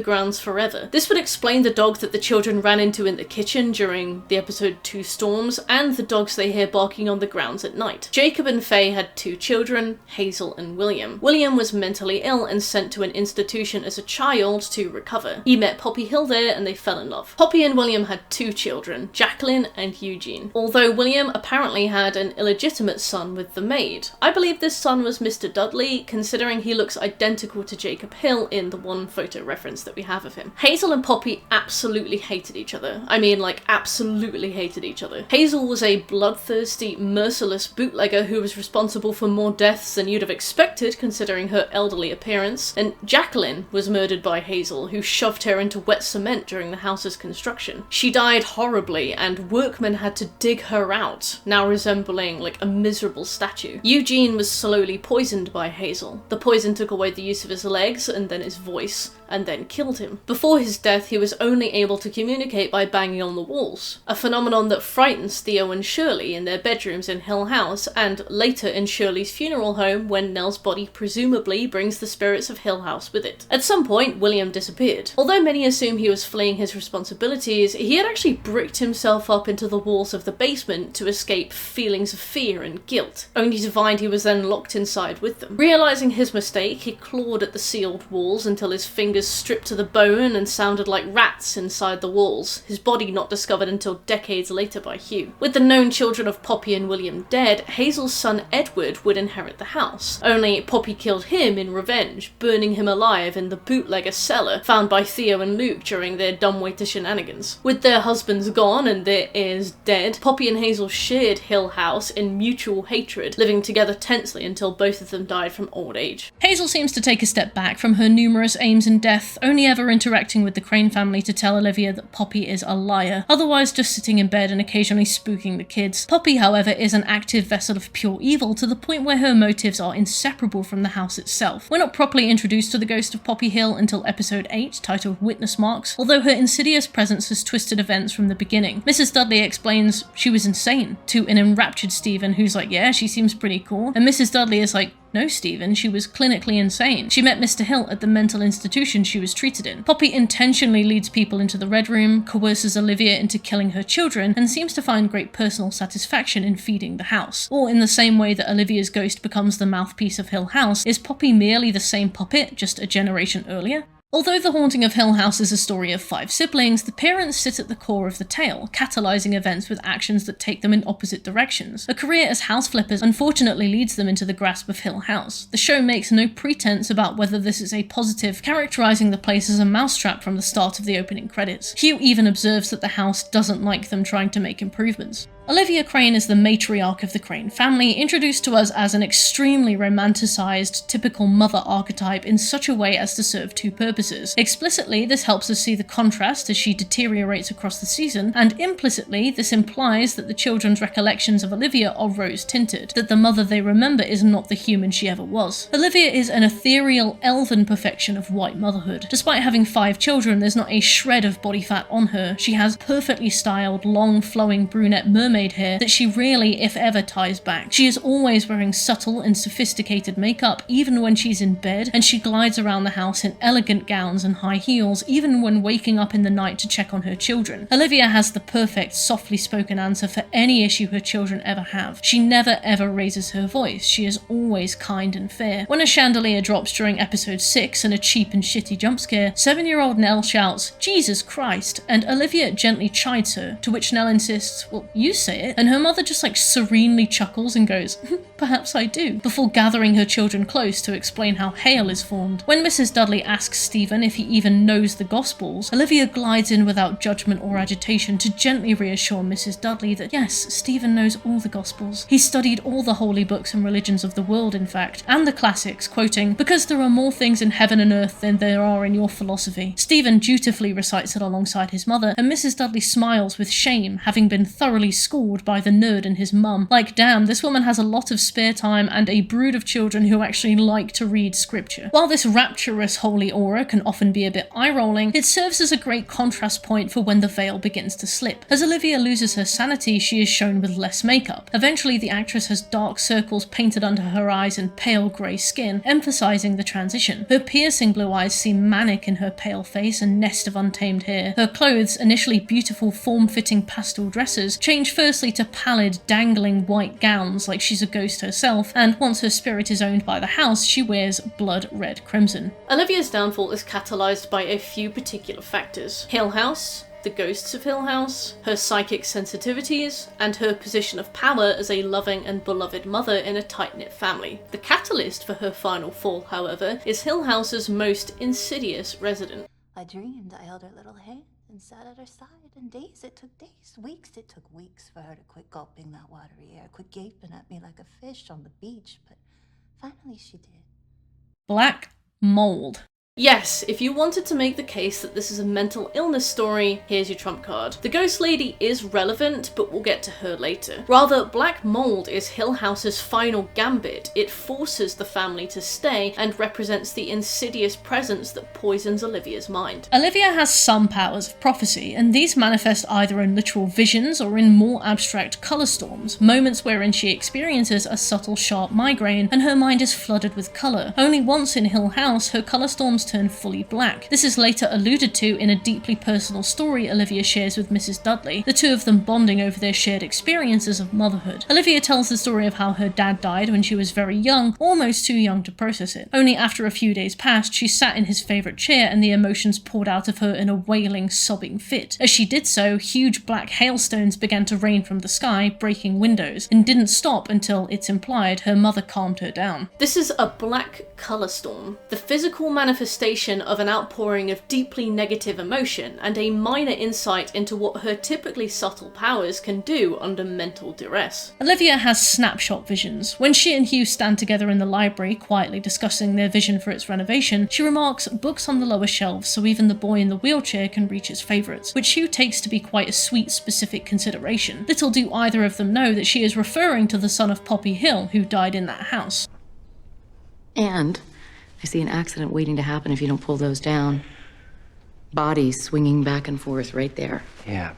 grounds forever. This would explain the dog that the children ran into in the kitchen during the episode 2 Storms, and the dogs they hear barking on the grounds at night. Jacob and Faye had 2 children, Hazel and William. William was mentally ill and sent to an institution as a child to recover. He met Poppy Hill there and they fell in love. Poppy and William had 2 children, Jacqueline and Eugene. Although William apparently had an illegitimate son with the maid. I believe this son was Mr. Dudley, considering he looks identical to Jacob Hill in the one photo reference that we have of him. Hazel and Poppy absolutely hated each other. I mean, like, absolutely hated each other. Hazel was a bloodthirsty, merciless bootlegger who was responsible for more deaths than you'd have expected considering her elderly appearance, and Jacqueline was murdered by Hazel, who shoved her into wet cement during the house's construction. She died horribly, and workmen had to dig her out, now resembling like a miserable statue. Eugene was slowly poisoned by Hazel. The poison took away the use of his legs and then his voice, and then killed him. Before his death, he was only able to communicate by banging on the walls, a phenomenon that frightens Theo and Shirley in their bedrooms in Hill House, and later in Shirley's funeral home when Nell's body presumably brings the spirits of Hill House with it. At some point, William disappeared. Although many assume he was fleeing his responsibilities, he had actually bricked himself up into the walls of the basement to escape feelings of fear and guilt, only to find he was then locked inside with them. Realising his mistake, he clawed at the sealed walls until his fingers stripped to the bone and sounded like rats inside the walls, his body not discovered until decades later by Hugh. With the known children of Poppy and William dead, Hazel's son Edward would inherit the house, only Poppy killed him in revenge, burning him alive in the bootlegger cellar found by Theo and Luke during their dumbwaiter shenanigans. With their husbands gone and their heirs dead, Poppy and Hazel shared Hill House in mutual hatred, living together tensely until both of them died from old age. Hazel seems to take a step back from her numerous aims in death, only ever interacting with the Crane family to tell Olivia that Poppy is a liar, otherwise just sitting in bed and occasionally spooking the kids. Poppy, however, is an active vessel of pure evil to the point where her motives are inseparable from the house itself. We're not properly introduced to the ghost of Poppy Hill until episode 8, titled Witness Marks, although her insidious presence has twisted events from the beginning. Mrs. Dudley explains she was insane to an enraptured Stephen, who's like, yeah, she seems pretty cool, and Mrs. Dudley is like, No, Stephen, she was clinically insane. She met Mr. Hill at the mental institution she was treated in. Poppy intentionally leads people into the Red Room, coerces Olivia into killing her children, and seems to find great personal satisfaction in feeding the house. Or in the same way that Olivia's ghost becomes the mouthpiece of Hill House, is Poppy merely the same puppet, just a generation earlier? Although The Haunting of Hill House is a story of 5 siblings, the parents sit at the core of the tale, catalysing events with actions that take them in opposite directions. A career as house flippers unfortunately leads them into the grasp of Hill House. The show makes no pretense about whether this is a positive, characterising the place as a mousetrap from the start of the opening credits. Hugh even observes that the house doesn't like them trying to make improvements. Olivia Crane is the matriarch of the Crane family, introduced to us as an extremely romanticised, typical mother archetype in such a way as to serve 2 purposes. Explicitly, this helps us see the contrast as she deteriorates across the season, and implicitly, this implies that the children's recollections of Olivia are rose-tinted, that the mother they remember is not the human she ever was. Olivia is an ethereal, elven perfection of white motherhood. Despite having 5 children, there's not a shred of body fat on her. She has perfectly styled, long, flowing brunette mermaid hair that she rarely, if ever, ties back. She is always wearing subtle and sophisticated makeup, even when she's in bed, and she glides around the house in elegant gowns and high heels, even when waking up in the night to check on her children. Olivia has the perfect, softly spoken answer for any issue her children ever have. She never ever raises her voice. She is always kind and fair. When a chandelier drops during episode 6 in a cheap and shitty jump scare, 7-year-old Nell shouts, "Jesus Christ," and Olivia gently chides her, to which Nell insists, "Well, you say it," and her mother just serenely chuckles and goes, "Perhaps I do," before gathering her children close to explain how hail is formed. When Mrs. Dudley asks Stephen if he even knows the Gospels, Olivia glides in without judgment or agitation to gently reassure Mrs. Dudley that yes, Stephen knows all the Gospels. He studied all the holy books and religions of the world, in fact, and the classics, quoting, "Because there are more things in heaven and earth than there are in your philosophy." Stephen dutifully recites it alongside his mother, and Mrs. Dudley smiles with shame, having been thoroughly schooled by the nerd and his mum. Like, damn, this woman has a lot of spare time and a brood of children who actually like to read scripture. While this rapturous holy aura can often be a bit eye-rolling, it serves as a great contrast point for when the veil begins to slip. As Olivia loses her sanity, she is shown with less makeup. Eventually, the actress has dark circles painted under her eyes and pale grey skin, emphasising the transition. Her piercing blue eyes seem manic in her pale face and nest of untamed hair. Her clothes, initially beautiful form-fitting pastel dresses, change firstly to pallid, dangling white gowns like she's a ghost herself, and once her spirit is owned by the house, she wears blood red crimson. Olivia's downfall is catalysed by a few particular factors. Hill House, the ghosts of Hill House, her psychic sensitivities, and her position of power as a loving and beloved mother in a tight-knit family. The catalyst for her final fall, however, is Hill House's most insidious resident. I dreamed I held her little hand and sat at her side, and it took weeks for her to quit gulping that watery air, quit gaping at me like a fish on the beach, but finally she did. Black mold. Yes, if you wanted to make the case that this is a mental illness story, here's your trump card. The ghost lady is relevant, but we'll get to her later. Rather, black mold is Hill House's final gambit. It forces the family to stay and represents the insidious presence that poisons Olivia's mind. Olivia has some powers of prophecy, and these manifest either in literal visions or in more abstract colour storms, moments wherein she experiences a subtle sharp migraine and her mind is flooded with colour. Only once in Hill House, her colour storms turn fully black. This is later alluded to in a deeply personal story Olivia shares with Mrs. Dudley, the two of them bonding over their shared experiences of motherhood. Olivia tells the story of how her dad died when she was very young, almost too young to process it. Only after a few days passed, she sat in his favourite chair and the emotions poured out of her in a wailing, sobbing fit. As she did so, huge black hailstones began to rain from the sky, breaking windows, and didn't stop until, it's implied, her mother calmed her down. This is a black colour storm, the physical manifestation of an outpouring of deeply negative emotion, and a minor insight into what her typically subtle powers can do under mental duress. Olivia has snapshot visions. When she and Hugh stand together in the library, quietly discussing their vision for its renovation, she remarks, "Books on the lower shelves so even the boy in the wheelchair can reach its favourites," which Hugh takes to be quite a sweet, specific consideration. Little do either of them know that she is referring to the son of Poppy Hill, who died in that house. And I see an accident waiting to happen if you don't pull those down. Bodies swinging back and forth right there. Yeah.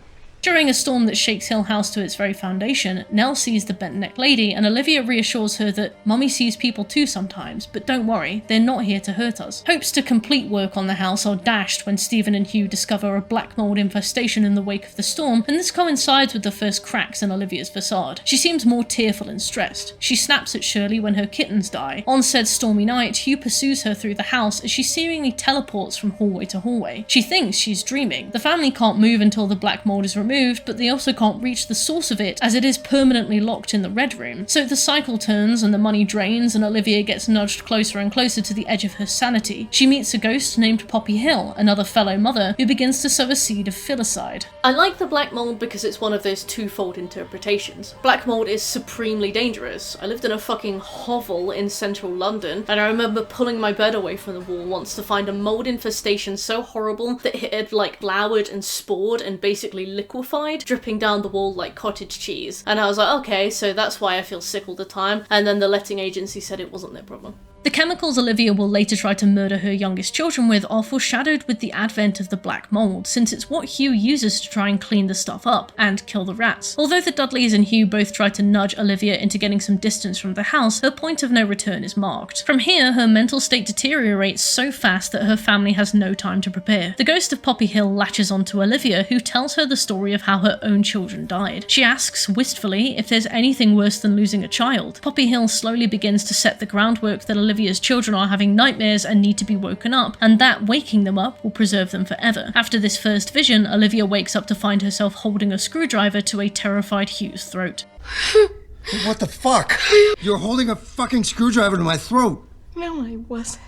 During a storm that shakes Hill House to its very foundation, Nell sees the bent-necked lady, and Olivia reassures her that Mummy sees people too sometimes, but don't worry, they're not here to hurt us. Hopes to complete work on the house are dashed when Stephen and Hugh discover a black mold infestation in the wake of the storm, and this coincides with the first cracks in Olivia's facade. She seems more tearful and stressed. She snaps at Shirley when her kittens die. On said stormy night, Hugh pursues her through the house as she seemingly teleports from hallway to hallway. She thinks she's dreaming. The family can't move until the black mold is removed, but they also can't reach the source of it as it is permanently locked in the Red Room. So the cycle turns and the money drains, and Olivia gets nudged closer and closer to the edge of her sanity. She meets a ghost named Poppy Hill, another fellow mother, who begins to sow a seed of filicide. I like the black mold because it's one of those twofold interpretations. Black mold is supremely dangerous. I lived in a fucking hovel in central London, and I remember pulling my bed away from the wall once to find a mold infestation so horrible that it had like flowered and spored and basically liquefied, dripping down the wall like cottage cheese. And I was like, okay, so that's why I feel sick all the time. And then the letting agency said it wasn't their problem. The chemicals Olivia will later try to murder her youngest children with are foreshadowed with the advent of the black mold, since it's what Hugh uses to try and clean the stuff up and kill the rats. Although the Dudleys and Hugh both try to nudge Olivia into getting some distance from the house, her point of no return is marked. From here, her mental state deteriorates so fast that her family has no time to prepare. The ghost of Poppy Hill latches onto Olivia, who tells her the story of how her own children died. She asks, wistfully, if there's anything worse than losing a child. Poppy Hill slowly begins to set the groundwork that Olivia's children are having nightmares and need to be woken up, and that waking them up will preserve them forever. After this first vision, Olivia wakes up to find herself holding a screwdriver to a terrified Hugh's throat. What the fuck? You're holding a fucking screwdriver to my throat. No, I wasn't.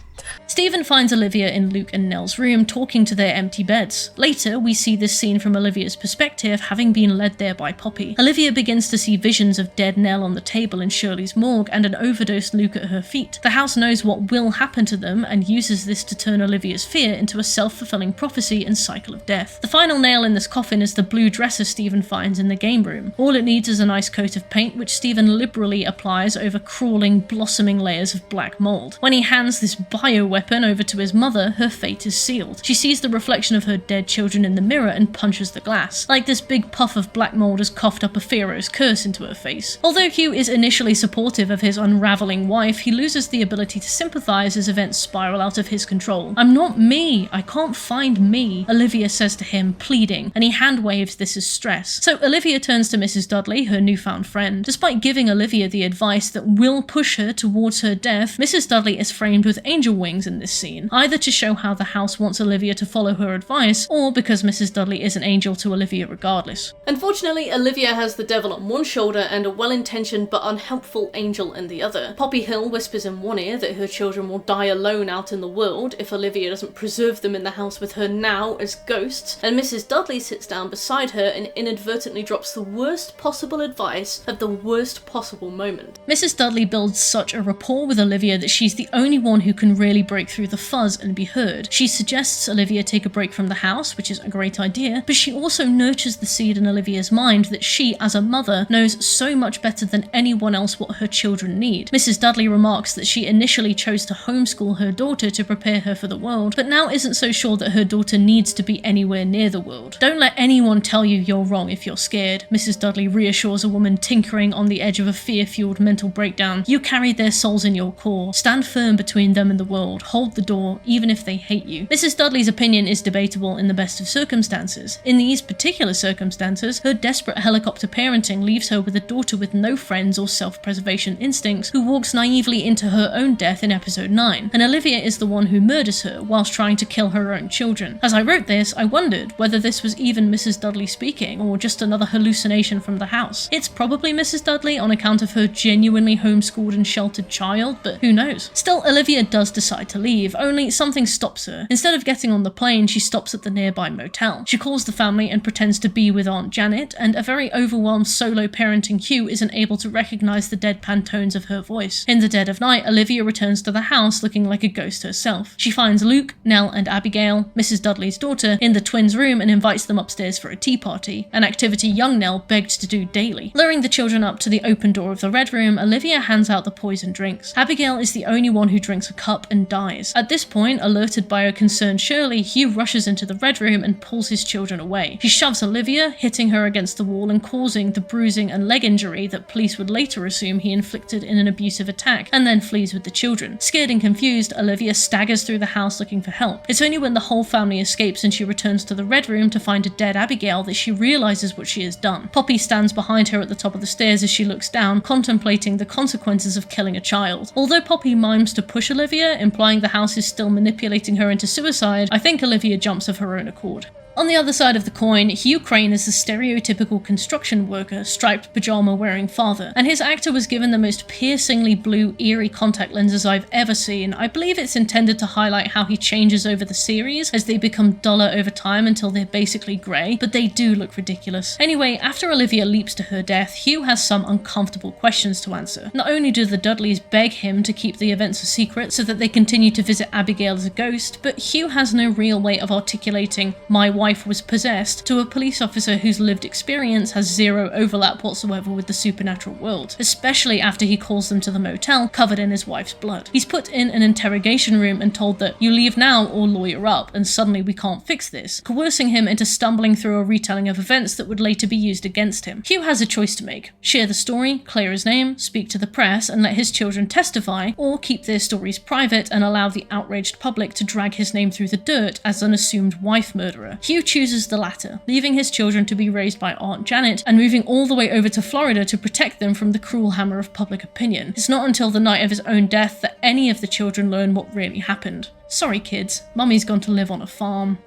Stephen finds Olivia in Luke and Nell's room talking to their empty beds. Later, we see this scene from Olivia's perspective, having been led there by Poppy. Olivia begins to see visions of dead Nell on the table in Shirley's morgue and an overdosed Luke at her feet. The house knows what will happen to them and uses this to turn Olivia's fear into a self-fulfilling prophecy and cycle of death. The final nail in this coffin is the blue dresser Stephen finds in the game room. All it needs is a nice coat of paint, which Stephen liberally applies over crawling, blossoming layers of black mold. When he hands this bioweapon over to his mother, her fate is sealed. She sees the reflection of her dead children in the mirror and punches the glass. Like this big puff of black mold has coughed up a Pharaoh's curse into her face. Although Hugh is initially supportive of his unraveling wife, he loses the ability to sympathize as events spiral out of his control. "I'm not me. I can't find me," Olivia says to him, pleading, and he hand waves this as stress. So Olivia turns to Mrs. Dudley, her newfound friend. Despite giving Olivia the advice that will push her towards her death, Mrs. Dudley is framed with angel wings in this scene, either to show how the house wants Olivia to follow her advice, or because Mrs. Dudley is an angel to Olivia regardless. Unfortunately, Olivia has the devil on one shoulder and a well-intentioned but unhelpful angel in the other. Poppy Hill whispers in one ear that her children will die alone out in the world if Olivia doesn't preserve them in the house with her now as ghosts, and Mrs. Dudley sits down beside her and inadvertently drops the worst possible advice at the worst possible moment. Mrs. Dudley builds such a rapport with Olivia that she's the only one who can really break through the fuzz and be heard. She suggests Olivia take a break from the house, which is a great idea, but she also nurtures the seed in Olivia's mind that she, as a mother, knows so much better than anyone else what her children need. Mrs. Dudley remarks that she initially chose to homeschool her daughter to prepare her for the world, but now isn't so sure that her daughter needs to be anywhere near the world. "Don't let anyone tell you you're wrong if you're scared," Mrs. Dudley reassures a woman tinkering on the edge of a fear-fueled mental breakdown. "You carry their souls in your core. Stand firm between them and the world. Hold the door, even if they hate you." Mrs. Dudley's opinion is debatable in the best of circumstances. In these particular circumstances, her desperate helicopter parenting leaves her with a daughter with no friends or self-preservation instincts who walks naively into her own death in episode 9, and Olivia is the one who murders her whilst trying to kill her own children. As I wrote this, I wondered whether this was even Mrs. Dudley speaking or just another hallucination from the house. It's probably Mrs. Dudley on account of her genuinely homeschooled and sheltered child, but who knows. Still, Olivia does decide to leave, only something stops her. Instead of getting on the plane, she stops at the nearby motel. She calls the family and pretends to be with Aunt Janet, and a very overwhelmed solo parenting Hugh isn't able to recognise the deadpan tones of her voice. In the dead of night, Olivia returns to the house looking like a ghost herself. She finds Luke, Nell and Abigail, Mrs. Dudley's daughter, in the twins' room and invites them upstairs for a tea party, an activity young Nell begged to do daily. Luring the children up to the open door of the Red Room, Olivia hands out the poison drinks. Abigail is the only one who drinks a cup, and dies. At this point, alerted by a concerned Shirley, Hugh rushes into the Red Room and pulls his children away. He shoves Olivia, hitting her against the wall and causing the bruising and leg injury that police would later assume he inflicted in an abusive attack, and then flees with the children. Scared and confused, Olivia staggers through the house looking for help. It's only when the whole family escapes and she returns to the Red Room to find a dead Abigail that she realises what she has done. Poppy stands behind her at the top of the stairs as she looks down, contemplating the consequences of killing a child. Although Poppy mimes to push Olivia, implying the house is still manipulating her into suicide, I think Olivia jumps of her own accord. On the other side of the coin, Hugh Crane is the stereotypical construction worker, striped pyjama-wearing father, and his actor was given the most piercingly blue, eerie contact lenses I've ever seen. I believe it's intended to highlight how he changes over the series, as they become duller over time until they're basically grey, but they do look ridiculous. Anyway, after Olivia leaps to her death, Hugh has some uncomfortable questions to answer. Not only do the Dudleys beg him to keep the events a secret so that they continue to visit Abigail as a ghost, but Hugh has no real way of articulating, "My wife was possessed," to a police officer whose lived experience has zero overlap whatsoever with the supernatural world, especially after he calls them to the motel covered in his wife's blood. He's put in an interrogation room and told that "you leave now or lawyer up, and suddenly we can't fix this," coercing him into stumbling through a retelling of events that would later be used against him. Hugh has a choice to make: share the story, clear his name, speak to the press and let his children testify, or keep their stories private and allow the outraged public to drag his name through the dirt as an assumed wife murderer. Hugh chooses the latter, leaving his children to be raised by Aunt Janet and moving all the way over to Florida to protect them from the cruel hammer of public opinion. It's not until the night of his own death that any of the children learn what really happened. Sorry kids, Mummy's gone to live on a farm.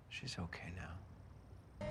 She's okay now.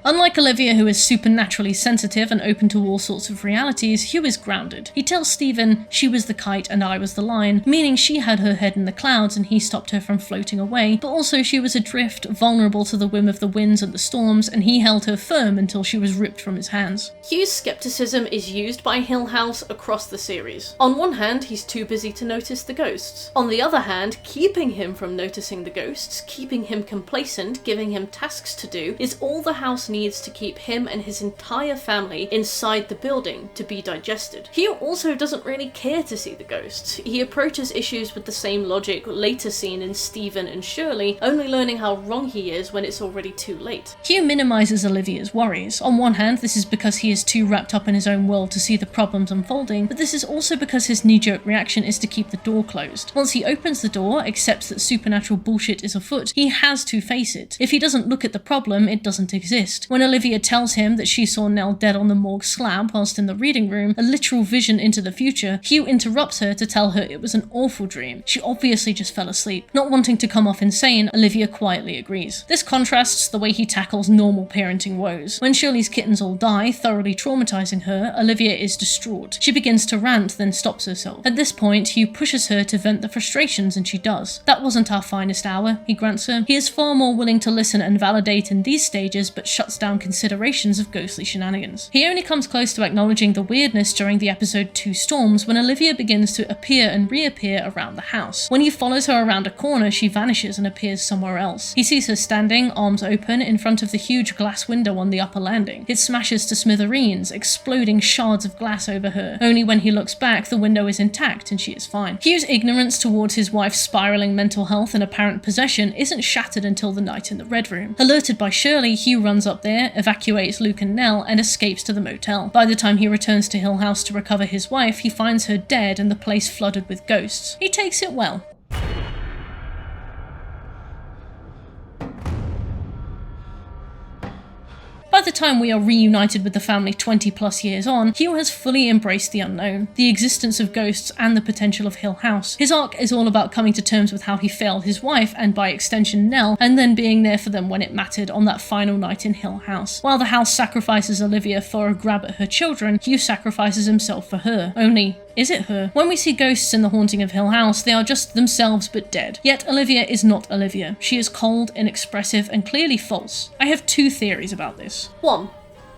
Unlike Olivia, who is supernaturally sensitive and open to all sorts of realities, Hugh is grounded. He tells Stephen she was the kite and I was the line, meaning she had her head in the clouds and he stopped her from floating away, but also she was adrift, vulnerable to the whim of the winds and the storms, and he held her firm until she was ripped from his hands. Hugh's skepticism is used by Hill House across the series. On one hand, he's too busy to notice the ghosts. On the other hand, keeping him from noticing the ghosts, keeping him complacent, giving him tasks to do, is all the house needs to keep him and his entire family inside the building to be digested. Hugh also doesn't really care to see the ghosts. He approaches issues with the same logic later seen in Stephen and Shirley, only learning how wrong he is when it's already too late. Hugh minimises Olivia's worries. On one hand, this is because he is too wrapped up in his own world to see the problems unfolding, but this is also because his knee-jerk reaction is to keep the door closed. Once he opens the door, accepts that supernatural bullshit is afoot, he has to face it. If he doesn't look at the problem, it doesn't exist. When Olivia tells him that she saw Nell dead on the morgue slab whilst in the reading room, a literal vision into the future, Hugh interrupts her to tell her it was an awful dream. She obviously just fell asleep. Not wanting to come off insane, Olivia quietly agrees. This contrasts the way he tackles normal parenting woes. When Shirley's kittens all die, thoroughly traumatizing her, Olivia is distraught. She begins to rant, then stops herself. At this point, Hugh pushes her to vent the frustrations, and she does. That wasn't our finest hour, he grants her. He is far more willing to listen and validate in these stages, but shuts down considerations of ghostly shenanigans. He only comes close to acknowledging the weirdness during the episode 2 Storms when Olivia begins to appear and reappear around the house. When he follows her around a corner, she vanishes and appears somewhere else. He sees her standing, arms open, in front of the huge glass window on the upper landing. It smashes to smithereens, exploding shards of glass over her. Only when he looks back, the window is intact and she is fine. Hugh's ignorance towards his wife's spiraling mental health and apparent possession isn't shattered until the night in the Red Room. Alerted by Shirley, Hugh runs up there, evacuates Luke and Nell, and escapes to the motel. By the time he returns to Hill House to recover his wife, he finds her dead and the place flooded with ghosts. He takes it well. By the time we are reunited with the family 20 plus years on, Hugh has fully embraced the unknown, the existence of ghosts and the potential of Hill House. His arc is all about coming to terms with how he failed his wife, and by extension Nell, and then being there for them when it mattered on that final night in Hill House. While the house sacrifices Olivia for a grab at her children, Hugh sacrifices himself for her. Only, is it her? When we see ghosts in The Haunting of Hill House, they are just themselves but dead. Yet Olivia is not Olivia. She is cold, inexpressive, and clearly false. I have two theories about this. 1.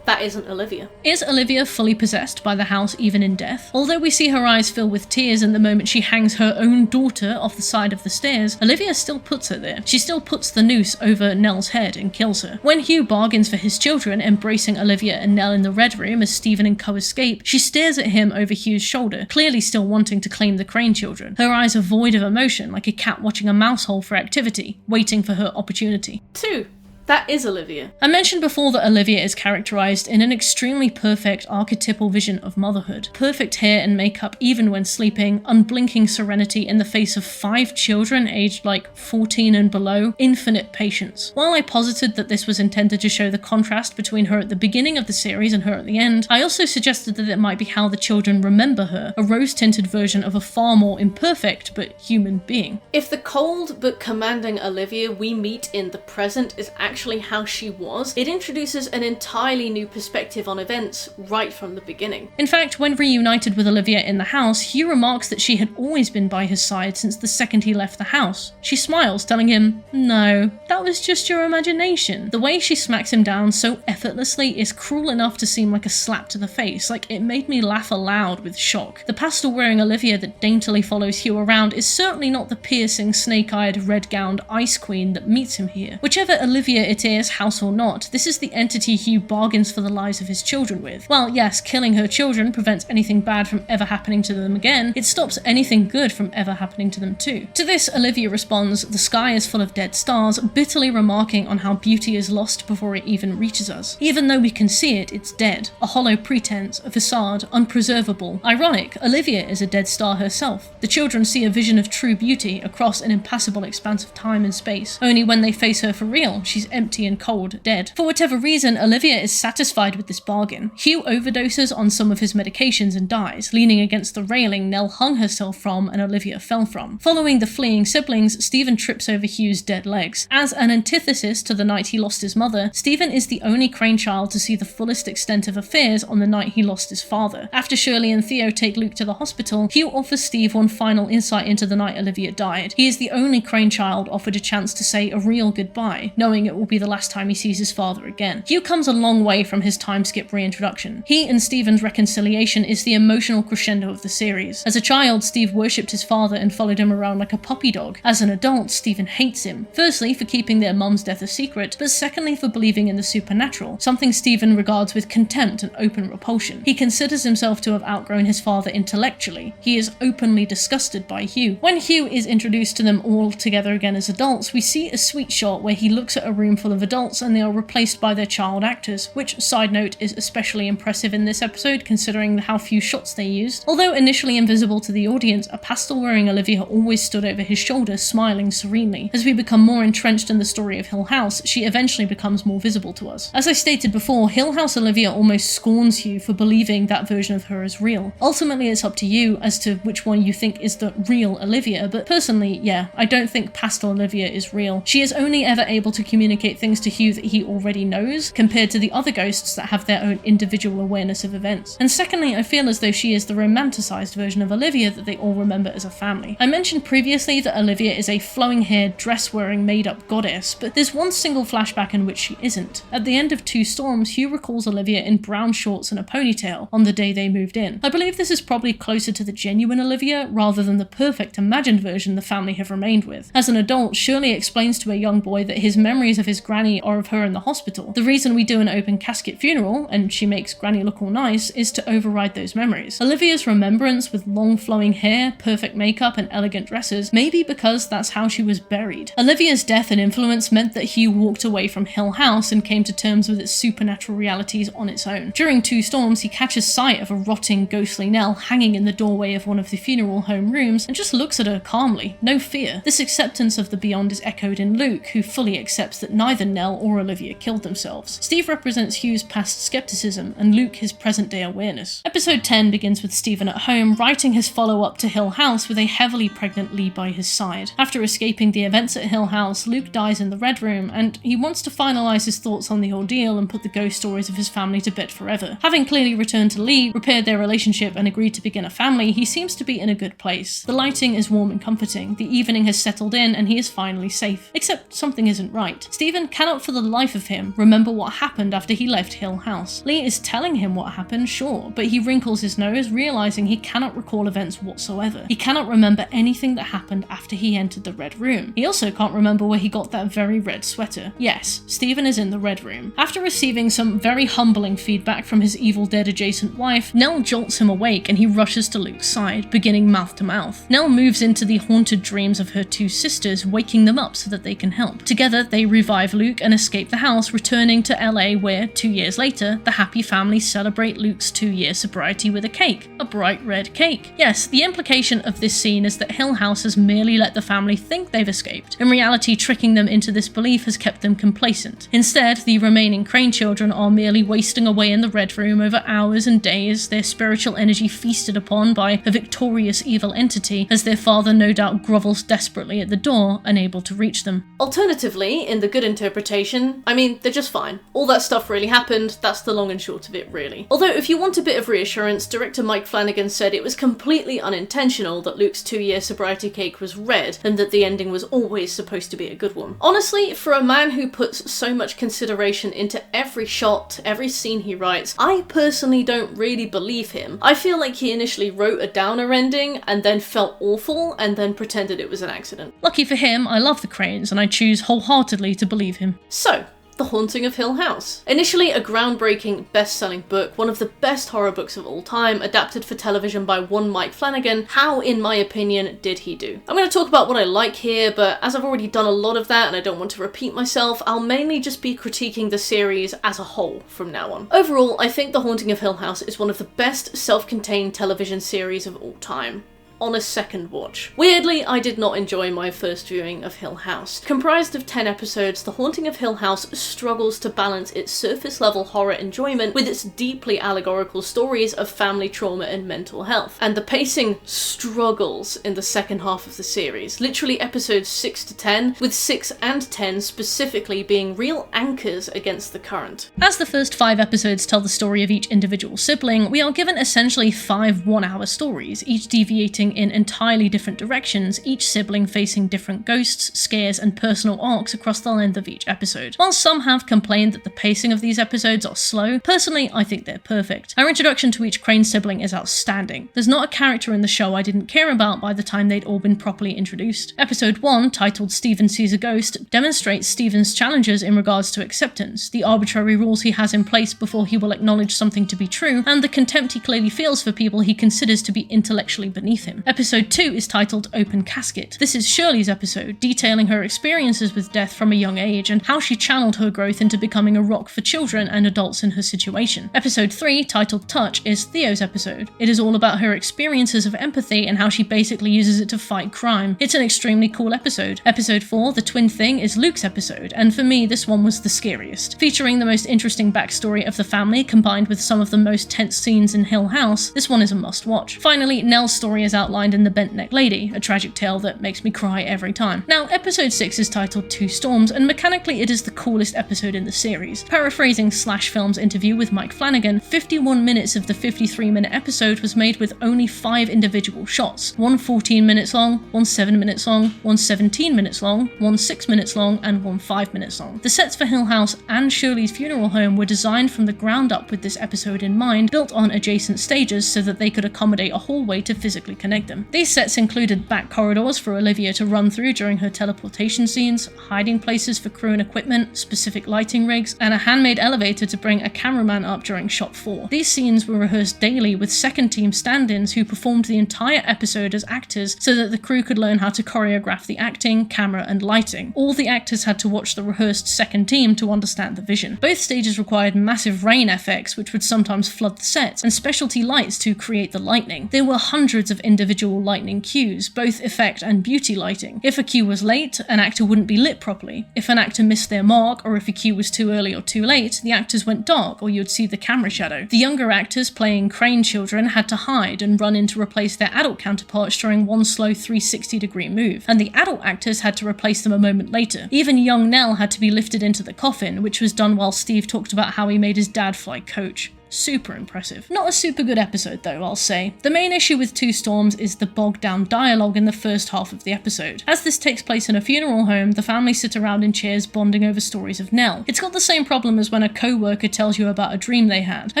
that isn't Olivia. Is Olivia fully possessed by the house even in death? Although we see her eyes fill with tears in the moment she hangs her own daughter off the side of the stairs, Olivia still puts her there. She still puts the noose over Nell's head and kills her. When Hugh bargains for his children, embracing Olivia and Nell in the Red Room as Stephen and Co escape, she stares at him over Hugh's shoulder, clearly still wanting to claim the Crane children. Her eyes are void of emotion, like a cat watching a mouse hole for activity, waiting for her opportunity. 2. That is Olivia. I mentioned before that Olivia is characterized in an extremely perfect archetypal vision of motherhood. Perfect hair and makeup even when sleeping, unblinking serenity in the face of 5 children aged like 14 and below, infinite patience. While I posited that this was intended to show the contrast between her at the beginning of the series and her at the end, I also suggested that it might be how the children remember her, a rose-tinted version of a far more imperfect but human being. If the cold but commanding Olivia we meet in the present is actually how she was, it introduces an entirely new perspective on events right from the beginning. In fact, when reunited with Olivia in the house, Hugh remarks that she had always been by his side since the second he left the house. She smiles, telling him, "No, that was just your imagination." The way she smacks him down so effortlessly is cruel enough to seem like a slap to the face, like it made me laugh aloud with shock. The pastel-wearing Olivia that daintily follows Hugh around is certainly not the piercing, snake-eyed, red-gowned ice queen that meets him here. Whichever Olivia it is, house or not, this is the entity Hugh bargains for the lives of his children with. While yes, killing her children prevents anything bad from ever happening to them again, it stops anything good from ever happening to them too. To this, Olivia responds, "The sky is full of dead stars," bitterly remarking on how beauty is lost before it even reaches us. Even though we can see it, it's dead. A hollow pretense, a facade, unpreservable. Ironic, Olivia is a dead star herself. The children see a vision of true beauty across an impassable expanse of time and space. Only when they face her for real, she's empty and cold, dead. For whatever reason, Olivia is satisfied with this bargain. Hugh overdoses on some of his medications and dies, leaning against the railing Nell hung herself from and Olivia fell from. Following the fleeing siblings, Stephen trips over Hugh's dead legs. As an antithesis to the night he lost his mother, Stephen is the only Crane child to see the fullest extent of affairs on the night he lost his father. After Shirley and Theo take Luke to the hospital, Hugh offers Steve one final insight into the night Olivia died. He is the only Crane child offered a chance to say a real goodbye, knowing it will be the last time he sees his father again. Hugh comes a long way from his time skip reintroduction. He and Stephen's reconciliation is the emotional crescendo of the series. As a child, Steve worshipped his father and followed him around like a puppy dog. As an adult, Stephen hates him. Firstly, for keeping their mum's death a secret, but secondly for believing in the supernatural, something Stephen regards with contempt and open repulsion. He considers himself to have outgrown his father intellectually. He is openly disgusted by Hugh. When Hugh is introduced to them all together again as adults, we see a sweet shot where he looks at a room full of adults and they are replaced by their child actors, which, side note, is especially impressive in this episode considering how few shots they used. Although initially invisible to the audience, a pastel-wearing Olivia always stood over his shoulder, smiling serenely. As we become more entrenched in the story of Hill House, she eventually becomes more visible to us. As I stated before, Hill House Olivia almost scorns Hugh for believing that version of her as real. Ultimately, it's up to you as to which one you think is the real Olivia, but personally, yeah, I don't think Pastel Olivia is real. She is only ever able to communicate things to Hugh that he already knows, compared to the other ghosts that have their own individual awareness of events. And secondly, I feel as though she is the romanticized version of Olivia that they all remember as a family. I mentioned previously that Olivia is a flowing-haired, dress-wearing, made-up goddess, but there's one single flashback in which she isn't. At the end of Two Storms, Hugh recalls Olivia in brown shorts and a ponytail on the day they moved in. I believe this is probably closer to the genuine Olivia rather than the perfect imagined version the family have remained with. As an adult, Shirley explains to a young boy that his memories of his granny are of her in the hospital. The reason we do an open casket funeral, and she makes granny look all nice, is to override those memories. Olivia's remembrance with long flowing hair, perfect makeup and elegant dresses may be because that's how she was buried. Olivia's death and influence meant that Hugh walked away from Hill House and came to terms with its supernatural realities on its own. During Two Storms, he catches sight of a rotting, ghostly Nell hanging in the doorway of one of the funeral home rooms and just looks at her calmly, no fear. This acceptance of the beyond is echoed in Luke, who fully accepts that neither Nell or Olivia killed themselves. Steve represents Hugh's past skepticism and Luke his present-day awareness. Episode 10 begins with Stephen at home, writing his follow-up to Hill House with a heavily pregnant Lee by his side. After escaping the events at Hill House, Luke dies in the Red Room, and he wants to finalise his thoughts on the ordeal and put the ghost stories of his family to bed forever. Having clearly returned to Lee, repaired their relationship and agreed to begin a family, he seems to be in a good place. The lighting is warm and comforting, the evening has settled in and he is finally safe. Except something isn't right. Stephen cannot for the life of him remember what happened after he left Hill House. Lee is telling him what happened, sure, but he wrinkles his nose, realizing he cannot recall events whatsoever. He cannot remember anything that happened after he entered the Red Room. He also can't remember where he got that very red sweater. Yes, Stephen is in the Red Room. After receiving some very humbling feedback from his Evil Dead adjacent wife, Nell jolts him awake and he rushes to Luke's side, beginning mouth to mouth. Nell moves into the haunted dreams of her two sisters, waking them up so that they can help. Together, they revive Luke and escape the house, returning to LA where, 2 years later, the happy family celebrate Luke's 2-year sobriety with a cake. A bright red cake. Yes, the implication of this scene is that Hill House has merely let the family think they've escaped. In reality, tricking them into this belief has kept them complacent. Instead, the remaining Crane children are merely wasting away in the Red Room over hours and days, their spiritual energy feasted upon by a victorious evil entity, as their father no doubt grovels desperately at the door, unable to reach them. Alternatively, in the good interpretation, I mean, they're just fine. All that stuff really happened, that's the long and short of it, really. Although, if you want a bit of reassurance, director Mike Flanagan said it was completely unintentional that Luke's 2-year sobriety cake was red, and that the ending was always supposed to be a good one. Honestly, for a man who puts so much consideration into every shot, every scene he writes, I personally don't really believe him. I feel like he initially wrote a downer ending, and then felt awful, and then pretended it was an accident. Lucky for him, I love the Cranes, and I choose wholeheartedly to believe him. So, The Haunting of Hill House. Initially a groundbreaking, best-selling book, one of the best horror books of all time, adapted for television by one Mike Flanagan, how, in my opinion, did he do? I'm going to talk about what I like here, but as I've already done a lot of that and I don't want to repeat myself, I'll mainly just be critiquing the series as a whole from now on. Overall, I think The Haunting of Hill House is one of the best self-contained television series of all time. On a second watch. Weirdly, I did not enjoy my first viewing of Hill House. Comprised of 10 episodes, The Haunting of Hill House struggles to balance its surface-level horror enjoyment with its deeply allegorical stories of family trauma and mental health. And the pacing struggles in the second half of the series, literally episodes 6 to 10, with 6 and 10 specifically being real anchors against the current. As the first 5 episodes tell the story of each individual sibling, we are given essentially 5 one-hour stories, each deviating in entirely different directions, each sibling facing different ghosts, scares, and personal arcs across the length of each episode. While some have complained that the pacing of these episodes are slow, personally I think they're perfect. Our introduction to each Crane sibling is outstanding. There's not a character in the show I didn't care about by the time they'd all been properly introduced. Episode 1, titled Stephen Sees a Ghost, demonstrates Stephen's challenges in regards to acceptance, the arbitrary rules he has in place before he will acknowledge something to be true, and the contempt he clearly feels for people he considers to be intellectually beneath him. Episode 2 is titled Open Casket. This is Shirley's episode, detailing her experiences with death from a young age and how she channeled her growth into becoming a rock for children and adults in her situation. Episode 3, titled Touch, is Theo's episode. It is all about her experiences of empathy and how she basically uses it to fight crime. It's an extremely cool episode. Episode 4, The Twin Thing, is Luke's episode, and for me this one was the scariest. Featuring the most interesting backstory of the family combined with some of the most tense scenes in Hill House, this one is a must watch. Finally, Nell's story is outlined in The Bent Neck Lady, a tragic tale that makes me cry every time. Now, episode 6 is titled Two Storms, and mechanically it is the coolest episode in the series. Paraphrasing Slash Film's interview with Mike Flanagan, 51 minutes of the 53-minute episode was made with only 5 individual shots. One 14 minutes long, one 7 minutes long, one 17 minutes long, one 6 minutes long, and one 5 minutes long. The sets for Hill House and Shirley's funeral home were designed from the ground up with this episode in mind, built on adjacent stages so that they could accommodate a hallway to physically connect them. These sets included back corridors for Olivia to run through during her teleportation scenes, hiding places for crew and equipment, specific lighting rigs, and a handmade elevator to bring a cameraman up during shot 4. These scenes were rehearsed daily with second team stand-ins who performed the entire episode as actors so that the crew could learn how to choreograph the acting, camera, and lighting. All the actors had to watch the rehearsed second team to understand the vision. Both stages required massive rain effects which would sometimes flood the sets, and specialty lights to create the lightning. There were hundreds of individual lightning cues, both effect and beauty lighting. If a cue was late, an actor wouldn't be lit properly. If an actor missed their mark, or if a cue was too early or too late, the actors went dark or you'd see the camera shadow. The younger actors playing Crane children had to hide and run in to replace their adult counterparts during one slow 360-degree move, and the adult actors had to replace them a moment later. Even young Nell had to be lifted into the coffin, which was done while Steve talked about how he made his dad fly coach. Super impressive. Not a super good episode though, I'll say. The main issue with Two Storms is the bogged down dialogue in the first half of the episode. As this takes place in a funeral home, the family sit around in chairs bonding over stories of Nell. It's got the same problem as when a co-worker tells you about a dream they had. I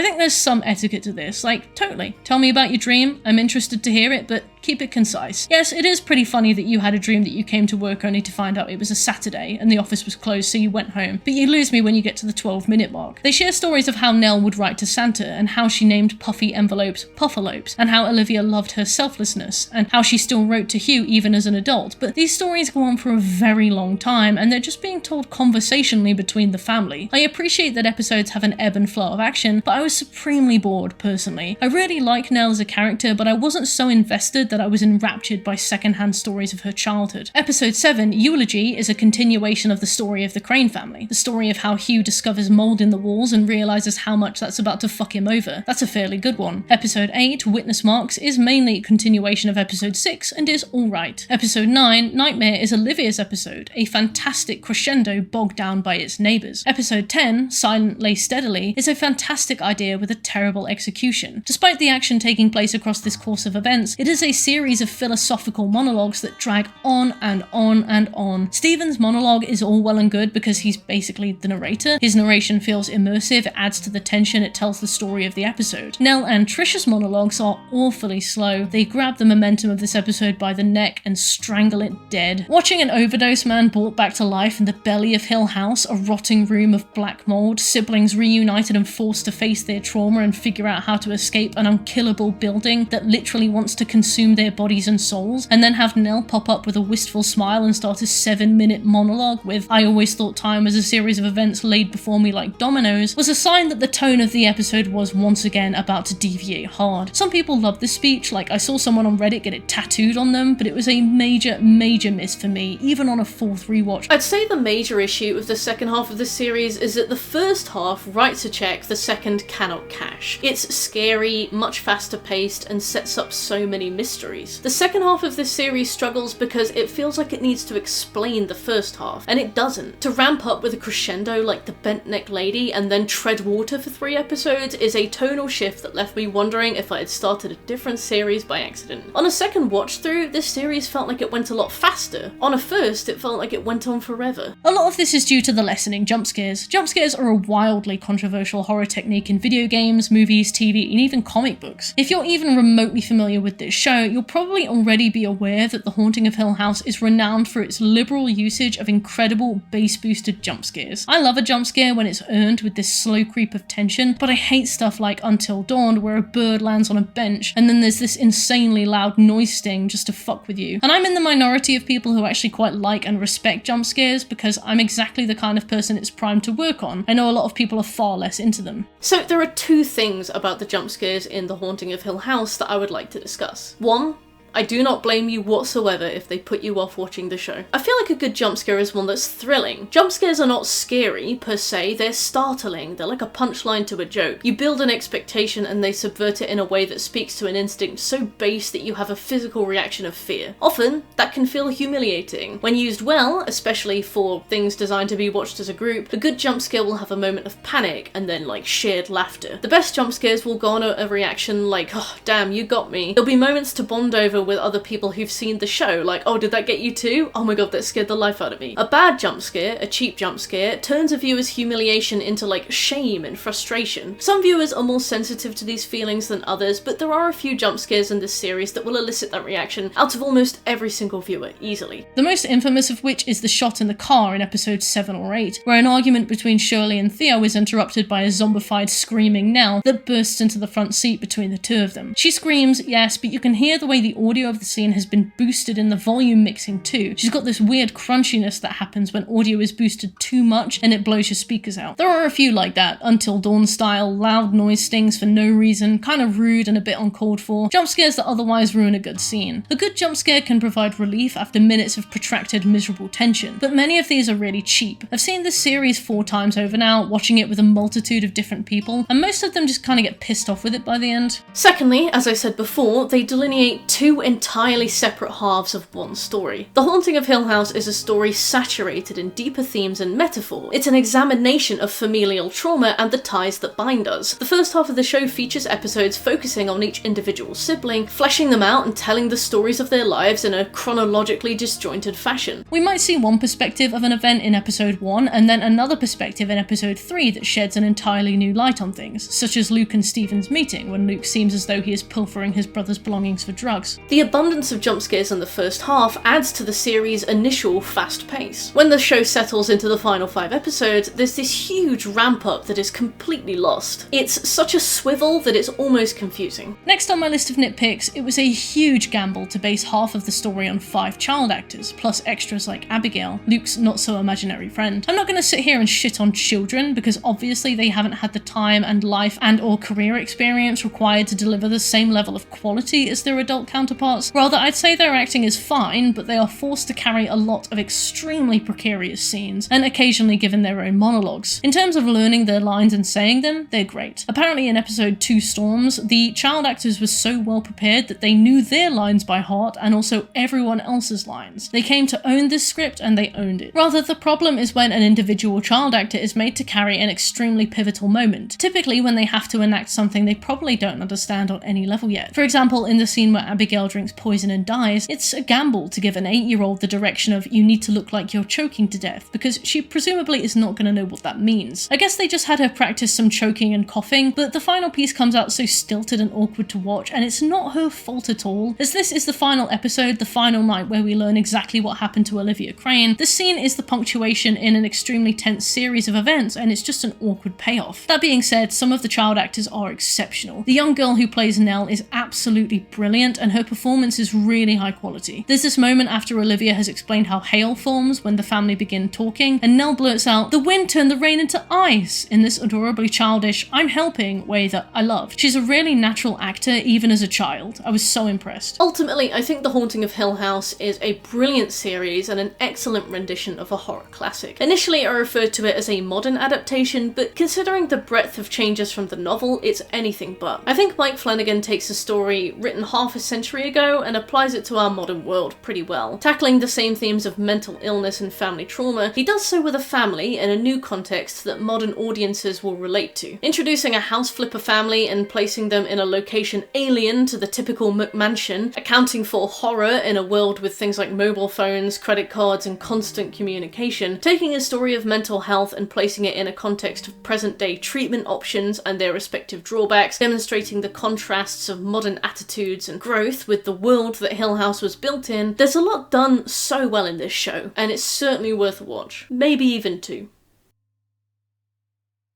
think there's some etiquette to this, like, totally. Tell me about your dream, I'm interested to hear it, but keep it concise. Yes, it is pretty funny that you had a dream that you came to work only to find out it was a Saturday and the office was closed so you went home, but you lose me when you get to the 12-minute mark. They share stories of how Nell would write to Santa and how she named puffy envelopes puffalopes, and how Olivia loved her selflessness, and how she still wrote to Hugh even as an adult, but these stories go on for a very long time and they're just being told conversationally between the family. I appreciate that episodes have an ebb and flow of action, but I was supremely bored personally. I really like Nell as a character, but I wasn't so invested that I was enraptured by secondhand stories of her childhood. Episode 7, Eulogy, is a continuation of the story of the Crane family. The story of how Hugh discovers mold in the walls and realises how much that's about to fuck him over. That's a fairly good one. Episode 8, Witness Marks, is mainly a continuation of episode 6 and is alright. Episode 9, Nightmare, is Olivia's episode, a fantastic crescendo bogged down by its neighbours. Episode 10, Silent Lay Steadily, is a fantastic idea with a terrible execution. Despite the action taking place across this course of events, it is a series of philosophical monologues that drag on and on and on. Stephen's monologue is all well and good because he's basically the narrator. His narration feels immersive, it adds to the tension, it tells the story of the episode. Nell and Trisha's monologues are awfully slow. They grab the momentum of this episode by the neck and strangle it dead. Watching an overdose man brought back to life in the belly of Hill House, a rotting room of black mold, siblings reunited and forced to face their trauma and figure out how to escape an unkillable building that literally wants to consume their bodies and souls, and then have Nell pop up with a wistful smile and start a 7-minute monologue with "I always thought time was a series of events laid before me like dominoes," was a sign that the tone of the episode was once again about to deviate hard. Some people loved this speech, like I saw someone on Reddit get it tattooed on them, but it was a major miss for me, even on a 4th rewatch. I'd say the major issue with the second half of the series is that the first half writes a check the second cannot cash. It's scary, much faster paced, and sets up so many mysteries. The second half of this series struggles because it feels like it needs to explain the first half, and it doesn't. To ramp up with a crescendo like the bent neck lady and then tread water for 3 episodes is a tonal shift that left me wondering if I had started a different series by accident. On a second watch through, this series felt like it went a lot faster. On a first, it felt like it went on forever. A lot of this is due to the lessening jump scares. Jump scares are a wildly controversial horror technique in video games, movies, TV, and even comic books. If you're even remotely familiar with this show, you'll probably already be aware that The Haunting of Hill House is renowned for its liberal usage of incredible bass-boosted jump scares. I love a jump scare when it's earned with this slow creep of tension, but I hate stuff like Until Dawn where a bird lands on a bench and then there's this insanely loud noise sting just to fuck with you. And I'm in the minority of people who actually quite like and respect jump scares because I'm exactly the kind of person it's primed to work on. I know a lot of people are far less into them. So there are 2 things about the jump scares in The Haunting of Hill House that I would like to discuss. 1, I do not blame you whatsoever if they put you off watching the show. I feel like a good jump scare is one that's thrilling. Jump scares are not scary per se, they're startling, they're like a punchline to a joke. You build an expectation and they subvert it in a way that speaks to an instinct so base that you have a physical reaction of fear. Often, that can feel humiliating. When used well, especially for things designed to be watched as a group, a good jump scare will have a moment of panic and then like shared laughter. The best jump scares will garner a reaction like, oh damn, you got me. There'll be moments to bond over with other people who've seen the show, like, oh, did that get you too? Oh my god, that scared the life out of me. A bad jump scare, a cheap jump scare, turns a viewer's humiliation into like shame and frustration. Some viewers are more sensitive to these feelings than others, but there are a few jump scares in this series that will elicit that reaction out of almost every single viewer, easily. The most infamous of which is the shot in the car in episodes 7 or 8, where an argument between Shirley and Theo is interrupted by a zombified screaming Nell that bursts into the front seat between the 2 of them. She screams, yes, but you can hear the way the audio of the scene has been boosted in the volume mixing too. She's got this weird crunchiness that happens when audio is boosted too much and it blows your speakers out. There are a few like that, Until Dawn style, loud noise stings for no reason, kind of rude and a bit uncalled for, jump scares that otherwise ruin a good scene. A good jump scare can provide relief after minutes of protracted miserable tension, but many of these are really cheap. I've seen this series 4 times over now, watching it with a multitude of different people, and most of them just kind of get pissed off with it by the end. Secondly, as I said before, they delineate 2 entirely separate halves of one story. The Haunting of Hill House is a story saturated in deeper themes and metaphor. It's an examination of familial trauma and the ties that bind us. The first half of the show features episodes focusing on each individual sibling, fleshing them out and telling the stories of their lives in a chronologically disjointed fashion. We might see one perspective of an event in episode 1 and then another perspective in episode 3 that sheds an entirely new light on things, such as Luke and Stephen's meeting, when Luke seems as though he is pilfering his brother's belongings for drugs. The abundance of jump scares in the first half adds to the series' initial fast pace. When the show settles into the final 5 episodes, there's this huge ramp up that is completely lost. It's such a swivel that it's almost confusing. Next on my list of nitpicks, it was a huge gamble to base half of the story on 5 child actors, plus extras like Abigail, Luke's not-so-imaginary friend. I'm not going to sit here and shit on children, because obviously they haven't had the time and life and or career experience required to deliver the same level of quality as their adult counterparts. Rather, I'd say their acting is fine, but they are forced to carry a lot of extremely precarious scenes, and occasionally given their own monologues. In terms of learning their lines and saying them, they're great. Apparently in episode 2 Storms, the child actors were so well prepared that they knew their lines by heart and also everyone else's lines. They came to own this script and they owned it. Rather, the problem is when an individual child actor is made to carry an extremely pivotal moment, typically when they have to enact something they probably don't understand on any level yet. For example, in the scene where Abigail drinks poison and dies, it's a gamble to give an 8-year-old the direction of "you need to look like you're choking to death," because she presumably is not going to know what that means. I guess they just had her practice some choking and coughing, but the final piece comes out so stilted and awkward to watch, and it's not her fault at all. As this is the final episode, the final night where we learn exactly what happened to Olivia Crane, the scene is the punctuation in an extremely tense series of events, and it's just an awkward payoff. That being said, some of the child actors are exceptional. The young girl who plays Nell is absolutely brilliant, and her performance is really high quality. There's this moment after Olivia has explained how hail forms when the family begin talking, and Nell blurts out, "The wind turned the rain into ice," in this adorably childish, "I'm helping" way that I love. She's a really natural actor, even as a child. I was so impressed. Ultimately, I think The Haunting of Hill House is a brilliant series and an excellent rendition of a horror classic. Initially, I referred to it as a modern adaptation, but considering the breadth of changes from the novel, it's anything but. I think Mike Flanagan takes a story written half a century ago and applies it to our modern world pretty well. Tackling the same themes of mental illness and family trauma, he does so with a family in a new context that modern audiences will relate to. Introducing a house flipper family and placing them in a location alien to the typical McMansion, accounting for horror in a world with things like mobile phones, credit cards, and constant communication, taking a story of mental health and placing it in a context of present-day treatment options and their respective drawbacks, demonstrating the contrasts of modern attitudes and growth with the world that Hill House was built in. There's a lot done so well in this show, and it's certainly worth a watch. Maybe even 2.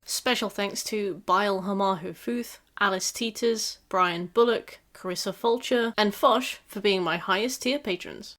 Special thanks to Bile Hamahu Futh, Alice Teeters, Brian Bullock, Carissa Fulcher, and Fosh for being my highest tier patrons.